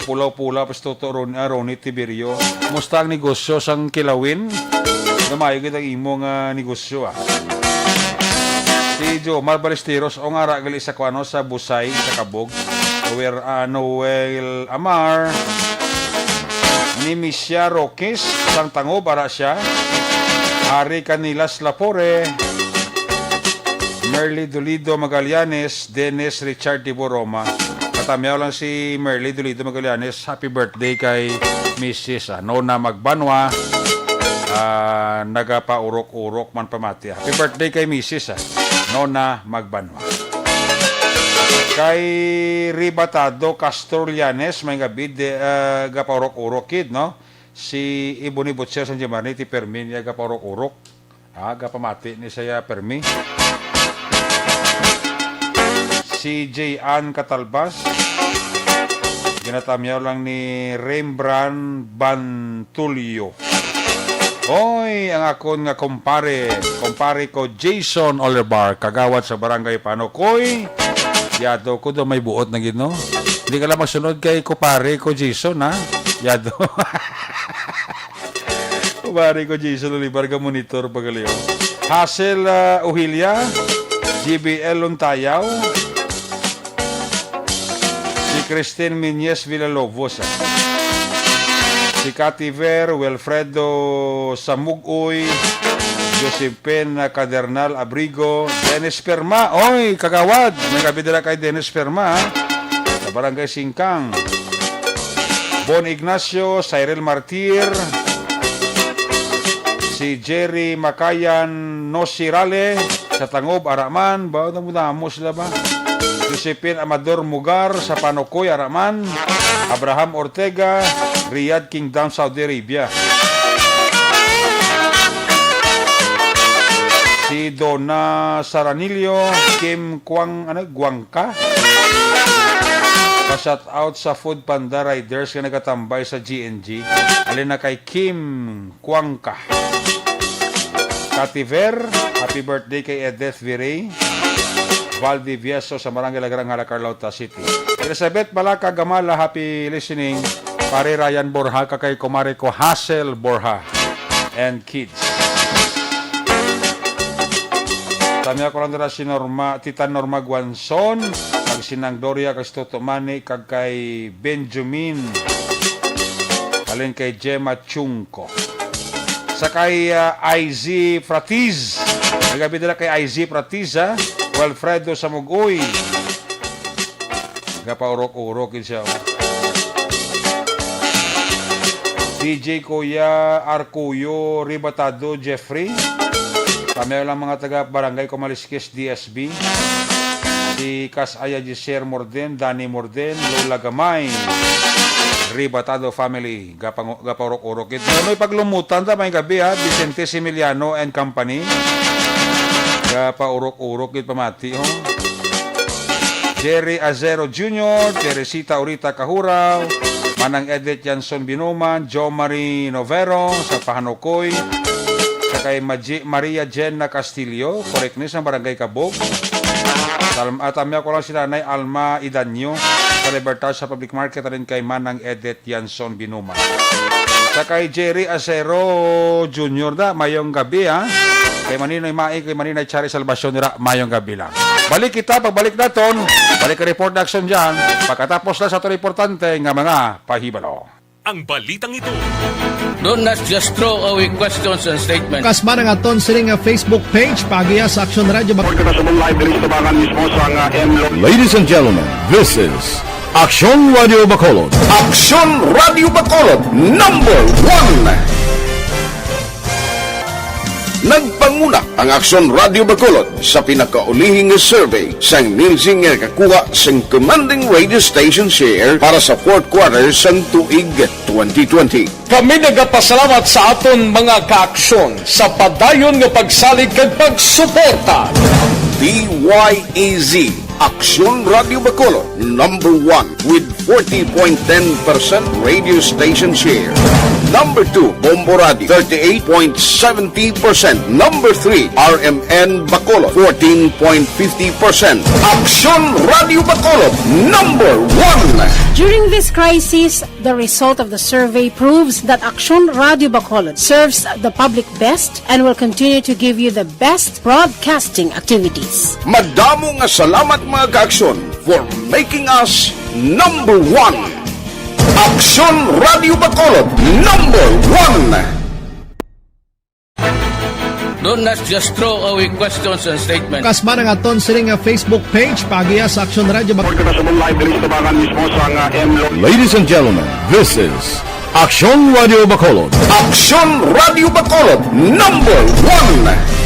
S6: Pulaw-pula pas Toto Ronnie Tiberio. Musta ang negosyo sang Kilawin? Namayo gid ang imong negosyo Si Jomar Ballesteros o nga ragali sa kuano sa Busay sa Kabog. Where Noel Amar ni Misha Roques sang Tango para siya. Ari Canilas Lapore, Merly Dolido Magallanes, Dennis Richard Tiboroma. Katamyaw lang si Merly Dolido Magallanes. Happy birthday kay Mrs. Nona Magbanwa. Nagapaurok-urok man pamati. Happy birthday kay Mrs. Nona Magbanwa. Kay Ribatado Castorlianes, may gabi gapaurok-urok kid, no? Si Iboni Butcher sa Germany, ti Permi niya gapaurok-urok. Gapamati ni saya Permi. Si J.Ann Catalbas, ginatamyaw lang ni Rembrandt Bantulio. Oy, ang akon nga kumpare ko Jason Olivar, kagawad sa Barangay Panokoy. Yado ko do may buot na gid no. Hindi ka lang masunod kay kumpare ko Jason ha. Yado. Kumpare ko Jason Olivar ka monitor pagaliw. Hazel Uhilia, GBL Luntayaw. Si Christine Minyes Villalobos. Si Cativer, Wilfredo Samugoy, Josephine Cadernal Abrigo, Dennis Perma. Oy, kagawad. May kabidira kay Dennis Perma sa Barangay Singkang. Bon Ignacio, Cyril Martir, si Jerry Makayan Nosirale sa Tangob, Araman. Ba, mo sila ba? Josephine Amador Mugar sa Panokoy, Araman. Abraham Ortega, Riyadh Kingdom, Saudi Arabia. Si Donna Saranilio, Kim Guangka. Pa-shout out sa Food Panda Riders na nagkatambay sa GNG. Alin na kay Kim Guangka. Kativer, happy birthday kay Edith Virey. Valdivieso sa Barangay Lagranghala, Carlota City. Elizabeth Balaca Gamala, happy listening. Pare Ryan Borja, kakay kumare ko Hassel Borja and kids. Kami ako lang dira si Tita Norma Guanson, kag sinang Doria, kag Stotomani, kag kay Benjamin, alin kay Gemma Chungko. Sa kay IZ Fratiz, nagabi nila kay IZ Fratiz, Walfredo Samugoy. Gapaurok-urok siya. DJ Kuya Arcuyo Ribatado Jeffrey. Kami lang mga taga Barangay Comaliskis DSB. Si Kasaya Gisher Morden, Danny Morden, Lola Gamay, Ribatado family. Gapaurok-urok. May paglumutan ta may gabi Vicente Similiano and Company. Gapaurok-urok pamati Jerry Azero Jr., Teresita Urita Kahuraw, Manang Edith Janson Binuman, Jo Marie Novero sa Pahanokoy, sa kay Maria Jenna Castillo, correctness ng Barangay Kabog. At ako lang si Nanay Alma Idanyo sa Libertad sa Public Market rin kay Manang Edith Janson Binuman. Sa kay Jerry Acero Jr. mayong gabi kay Maninoy Mai, kay Maninoy Chari Salvacion nila mayong gabi lang. Balik kita, pagbalik naton, balik ka report action dyan, pagkatapos na sa ito importante nga mga pahibalo.
S2: Ang balitang ito.
S5: Do not just throw away questions and statements.
S13: Kasma ng aton siring nga Facebook page, pagiya sa Action Radio.
S1: Ladies and gentlemen, this is Action Radio Bacolod.
S3: Action Radio Bacolod number 1. Nagpanguna ang Action Radio Bacolod sa pinakaulihing survey sang Nilsing nga kakuha sang commanding radio station share para sa fourth quarter sang tuig 2020.
S1: Kami nagapasalamat sa aton mga kaaksyon sa padayon nga pagsalig kag pagsuporta.
S3: DYEZ Action Radio Bacolod number 1 with 40.10% radio station share. Number 2, Bombo Radio, 38.70%. Number 3, RMN Bacolod, 14.50%. Action Radio Bacolod, number 1.
S14: During this crisis, the result of the survey proves that Action Radio Bacolod serves the public best and will continue to give you the best broadcasting activities.
S3: Madamo nga salamat mga ka-aksyon for making us number 1. Action Radio Bacolod number 1.
S5: Do not just throw away questions and statements.
S13: Kasma ng aton siring nga Facebook page, pagiya sa Action Radio.
S1: Ladies and gentlemen, this is Action Radio Bacolod.
S3: Action Radio Bacolod number 1.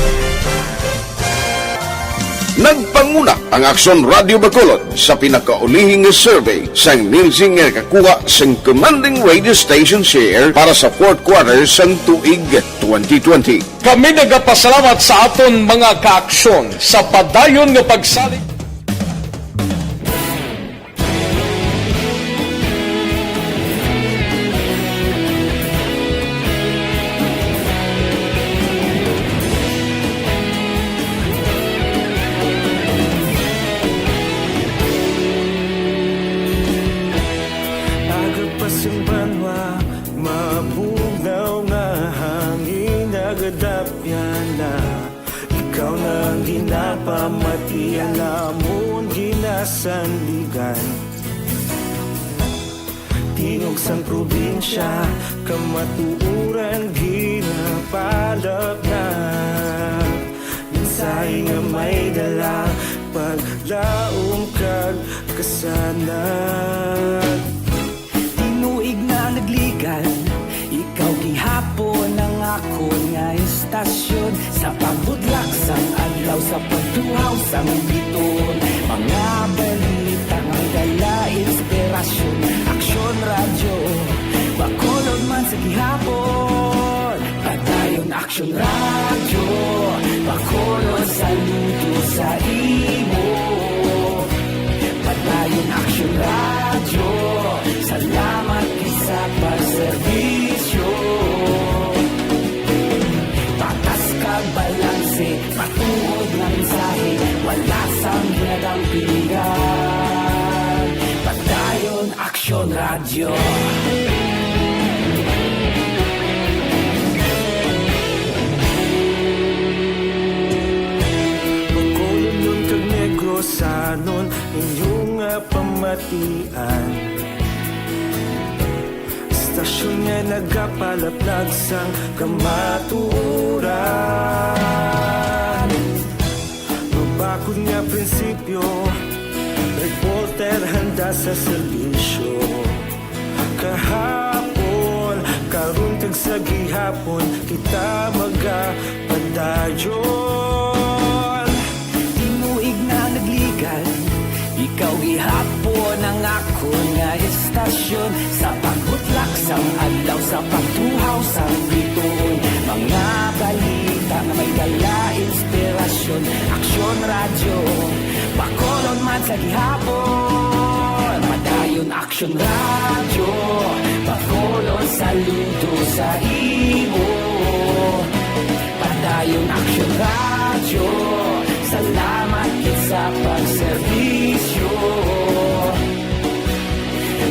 S3: Nagpanguna ang Action Radio Bacolod sa pinakaulihing survey sang Nilsing nga kakuha sang commanding radio station share para sa fourth quarter sang tuig 2020.
S1: Kami nagapasalamat sa aton mga kaaksyon sa padayon nga pagsalig.
S15: Tingog sang probinsya, kamatuuran ginapalap na. Minsay nga may dala, paglaom kag kasanag. Tinuig na nagligan, ikaw gihapon ang ako nga istasyon. Sa pagbutlak sang adlaw, sa pagduhaw sang biton. Mga balita nga dala inspirasyon. Action Radio, Bacolod man sa gihapon. Padayon Action Radio, Bacolod saludo sa imo. Padayon Action Radio, salamat sa pagserbisyo. Patas kag balanse, patuod ng mensahe, wala sang kinadampingan. Padayon Aksyon Radio. Bacolod nun kag Negrosanon inyong pamatian. Stasyon nga nagapalaplag sang kamaturan. Mabakod nga prinsipyo, reporter handa sa serbisyo. Kahapon, karun kag sa gihapon, kita magapadayon. Tinuig na nagligal, ikaw gihapon ang ako nga estasyon. Sa pagbutlak sang adlaw, sa pagtuhaw sang bituon, mga balita na may dala inspirasyon. Aksyon Radio, Bacolod man sa gihapon. Padayon Aksyon Radio, Bacolod saludo sa imo. Padayon Aksyon Radio, salamat kit sa pagserbisyo.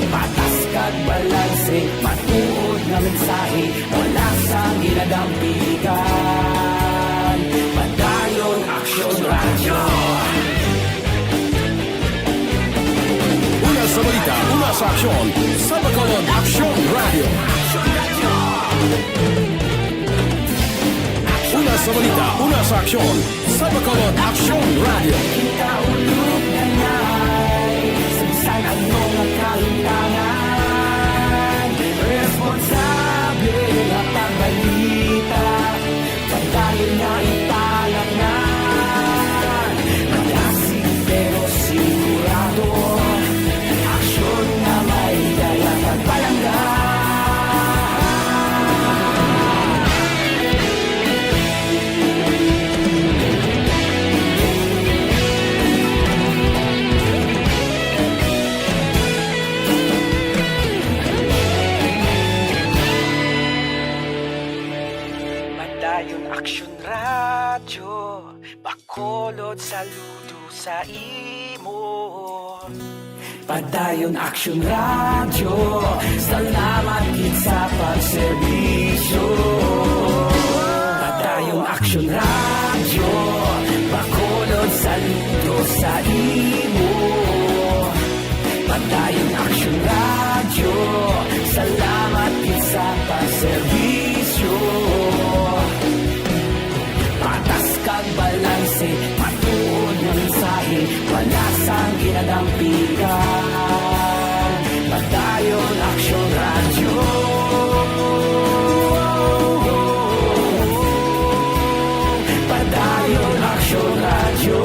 S15: Patas kag balanse, matuod na mensahe, wala sang ginadampigan. Padayon Aksyon Radio.
S2: Una sa balita, una sa aksyon, sa Bacolod Aksyon Radio. Una sa balita, una sa aksyon, sa Bacolod Aksyon Radio.
S15: Kaulog na na'y sagsan ang mga kahilangan. Responsable na pagbalita, pagdayon na ipalanan. Malasig pero sigurado, aksyon na may dalang pagpalanggan. Padayon Aksyon Radio, Bacolod saludo sa imo. Padayon Aksyon Radio, salamat gid sa pagserbisyo. Padayon Aksyon Radio, Bacolod saludo sa imo. Padayon Aksyon Radio, salamat gid sa pagserbisyo. Patas kag balanse, matuod na mensahe, wala sang ginadampigan. Padayon Aksyon Radio. Padayon Aksyon Radio.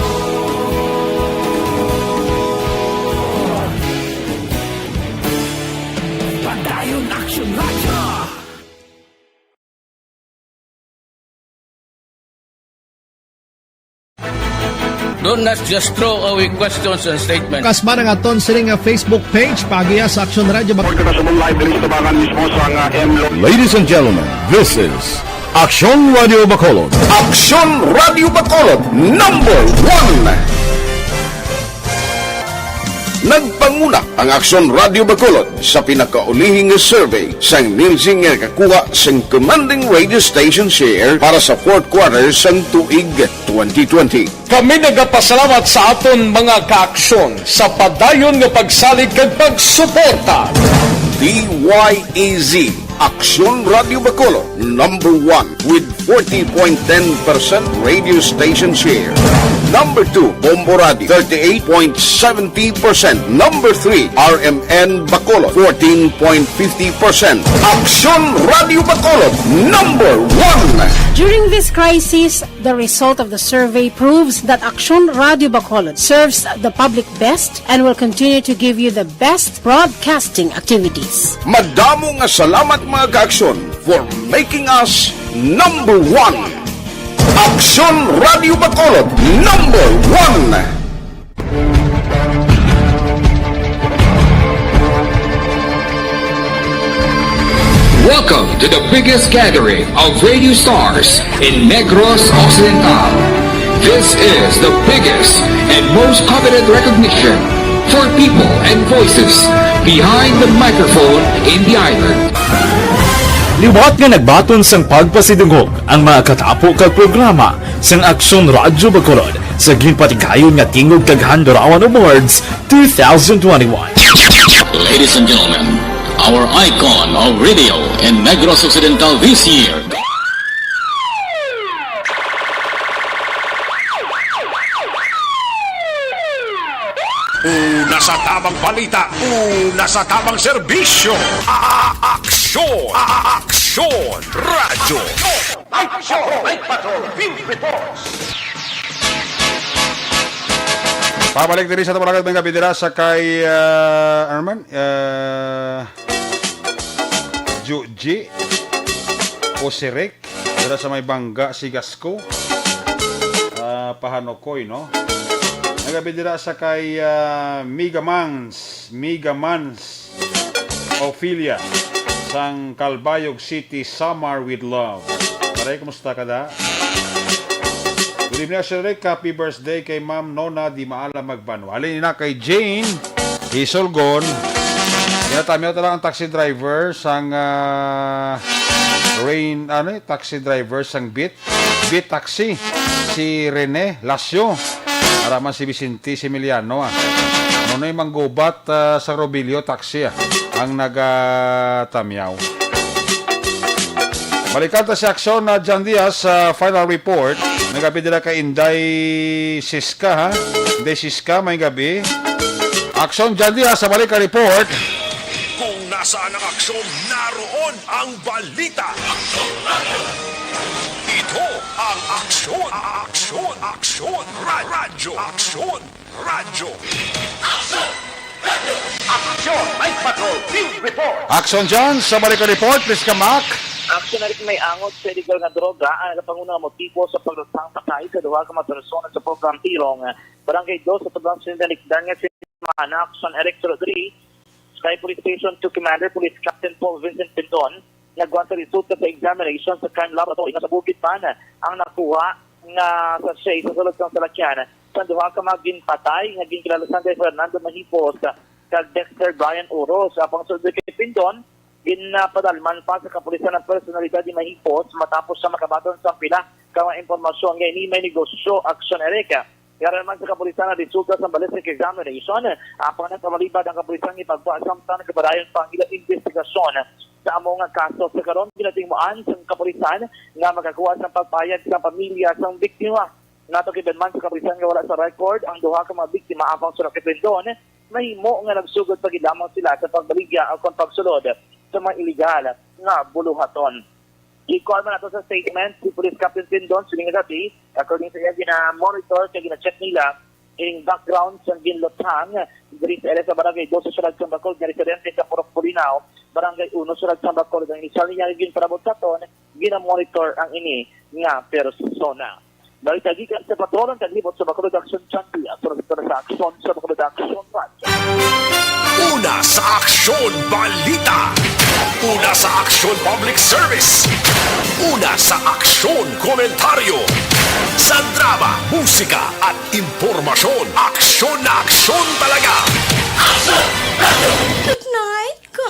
S15: Padayon Aksyon Radio.
S5: Don't not just throw away questions and statements.
S13: Kasma ng aton sining Facebook page Pagiya sa Aksyon Radio.
S3: Ladies and gentlemen, this is Aksyon Radio Bacolod. Aksyon Radio Bacolod, number 1. Nagpanguna ang Aksyon Radio Bacolod sa pinakaulihing survey sang Nilsing nga kakuha sang commanding radio station share para sa fourth quarter sang tuig 2020.
S1: Kami nagapasalamat sa aton mga kaaksyon sa padayon nga pagsalig kag pagsuporta.
S3: DYEZ Aksyon Radio Bacolod, number 1 with 40.10% radio station share. Number 2, Bombo Radio, 38.70%. Number 3, RMN Bacolod, 14.50%. Aksyon Radio Bacolod, number 1.
S14: During this crisis, the result of the survey proves that Aksyon Radio Bacolod serves the public best and will continue to give you the best broadcasting activities.
S3: Madamo nga salamat mga kaaksyon for making us number 1. Aksyon Radio Bacolod, number 1.
S16: Welcome to the biggest gathering of radio stars in Negros Occidental. This is the biggest and most coveted recognition for people and voices behind the microphone in the island.
S17: Liwat nga nagbaton sang pagpasidungog ang mga katapo kag programa sang Aksyon Radyo Bacolod sa ginpatigayon nga Tingog kag Handurawan Awards 2021.
S18: Ladies and gentlemen, our icon of radio in Negros Occidental this year.
S2: Una sa tamang balita, una sa tamang serbisyo. Aksyon! Aksyon! Radyo!
S7: Action! Night Patrol Field Reports!
S6: Pabalik din sa tabalagat mga bidira sa kay Juji Osirek dira sa may Bangga Sigasco Pahanokoy, no? Nagabidira sa kay Migamans Ophelia sang Calbayog City, Summer with Love. Paray, kumusta ka da? Good evening, Sir Rick. Happy birthday kay Ma'am Nona Di Maala Magbanwa. Halin na kay Jane Hisolgon. Tamiyaw talaga ang taxi driver sang taxi driver sang Beat Taxi si Rene Lasio. Araman si Vicente Similiano. Nonoy manggubat sa Robilio Taxi ang nagatamyaw. Balikan ta si Aksyon na John Diaz sa final report. May gabi nila kay Inday Siska, ha? Inday Siska, may gabi. Aksyon John Diaz sa balik report.
S2: Kung nasaan ang aksyon, naroon ang balita. Ito ang aksyon. Aksyon. Radyo. Aksyon.
S7: Action! Night Patrol Field Reports!
S6: Aksyon John sa balik report. Please come back.
S8: Aksyon na rin may angot sa illegal nga droga ang nagpangunang motibo sa paglatang sakay sa duha ka mga persona sa program Tirong. Barangay 2 sa Tabang Sindalikdan nga sinimana Aksyon Eric 3, Sky Police Station 2 Commander Police Captain Paul Vincent Pindon, nagwan sa resulta sa examination sa crime laboratory nga sa Bukid Man ang nakuha nga sa siya sa sulod ng salakyan sa duha ka mga ginpatay nga ginkilalasan kay Fernando Mahipos kag Dexter Brian Oro sa pangsulod kay Pindon. Ginapadalman pa sa kapulisan ng personalidad ni Mahipos matapos sa makabaton sa pila kang impormasyon nga ini may negosyo Aksyon Erika. Kaya naman sa kapulisan na resulta sa ballistic examination, apang nagkamalibad ang kapulisan ipagpasamtan ng kabarayon pang ilang investigasyon sa among kaso sa karon ginatingmuan sa kapulisan nga magakuha sa pagpayag sa pamilya sa biktima. Nato kibenman sa kapulisan nga wala sa record ang duha ka mga biktima apang sulod kay Pindon, mahimo nga nagsugod pagid lamang sila sa pagbaligya o pagsulod sa mga iligal nga buluhaton. I-call man nato sa statement si Police Captain Pindon sining gabi, according sa iya gina-monitor kaya gina-check nila in background sa ginlotang diri sa sa Barangay 2 sa Sulag Sambacol nga residente sa Purok Pulinao, Barangay 1 Sulag Sambacol ang isang niya ginparabot sa ton, gina-monitor ang ini nga persona. Dahil tagikan sa patronon taglibot sa Bacolod Action Champion sa Aksyon sa Bacolod Action Radyo.
S2: Una sa Aksyon Balita. Una sa Aksyon Public Service. Una sa Aksyon Komentaryo. Sa drama, musika at impormasyon. Aksyon na aksyon talaga.
S4: Good night, ka.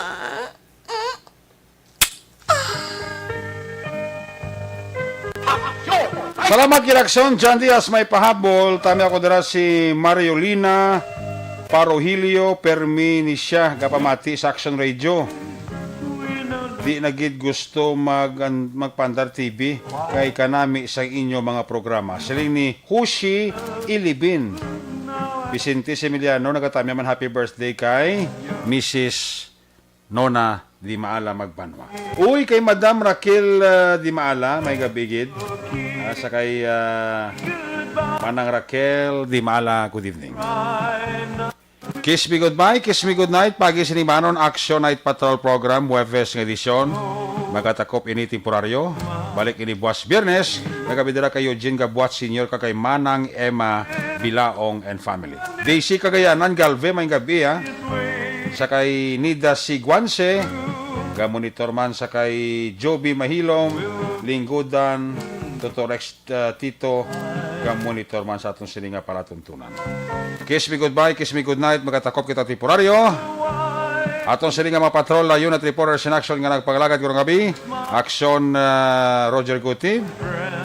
S6: Salamat Aksyon John Diaz may pahabol. Tami ako dira si Mariolina Parohilio Perminisya gapamati sa Aksyon Radio. Di nagid gusto magpandar TV kay kanami sa inyo mga programa. Siling ni Hushi Ilibin Vicente Emiliano nagatami man happy birthday kay Mrs. Nona Di Maala Magbanwa. Uy kay Madam Raquel Di Maala may gabigid. Sa kay Manang Raquel Di Maala, good evening. Kiss me goodbye, kiss me good night. Pagi sinimanon Action Night Patrol Program Huwebes ng edisyon. Magatakop ini temporaryo. Balik ini buwas Biyernes. Nagabidira kay Eugene Gabuat Senior kay Manang Emma Bilaong and family. Daisy Cagayanan Galve may gabi ha. Sa kay Nida Siguanse. Gamonitor man sa kay Joby Mahilong Linggudan Dr. Rex Tito nga monitor man sa atong sini nga palatuntunan. Kiss me goodbye, kiss me good night, magatakop kita temporaryo. Atong sini nga mga patrol la unit reporters in action nga nagpagalagad karong gabi. Action Roger Guti,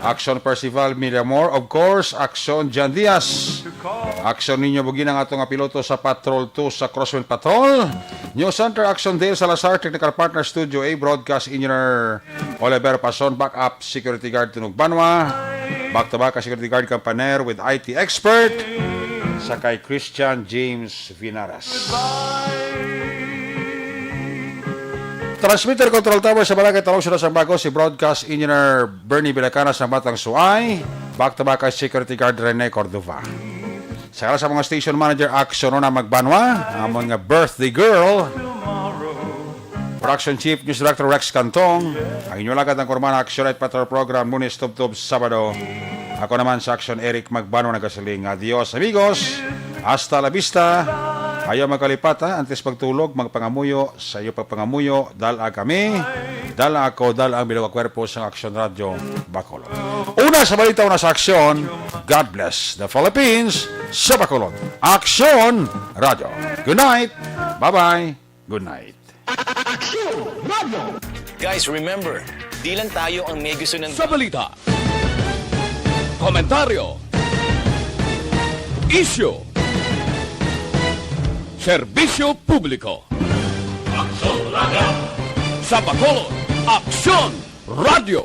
S6: Action Percival Miramor, of course, Action Jan Diaz. Action ninyo bugin ang atong piloto sa Patrol 2 sa Crosswind Patrol. News Center Action Dale Salazar, Technical Partner Studio A, Broadcast Engineer Oliver Pason, Backup Security Guard Tunog Banwa, back to back Security Guard Campaner with IT Expert, sa kay Christian James Vinaras. Transmitter Control Tower sa Balagay Talong Sila Sambago, si Broadcast Engineer Bernie Bilacana sa Batang Suay, back to back kay Security Guard Rene Cordova. Sa kala sa mga station manager Action na Magbanwa, amon nga birthday girl, Production Chief News Director Rex Cantong, ang inyo lagad ng Korman Action at Patrol Program Lunes Tub-Tub Sabado. Ako naman sa Action Eric Magbanwa nagkasiling. Adios amigos, hasta la vista. Ayaw magkalipat antes pagtulog, magpangamuyo, sa iyo pagpangamuyo, dala kami, dala ako, dala ang bilog kwerpo sa Action Radio Bacolod. Una sa balita, una sa Action, God bless the Philippines sa Bacolod. Action Radio. Good night. Bye-bye. Good night.
S19: Guys, remember, di lang tayo ang may gusto ng...
S1: Sa balita, komentaryo, issue, serbisyo publiko. Aksyon Radio! Sa Bacolod, Aksyon Radio!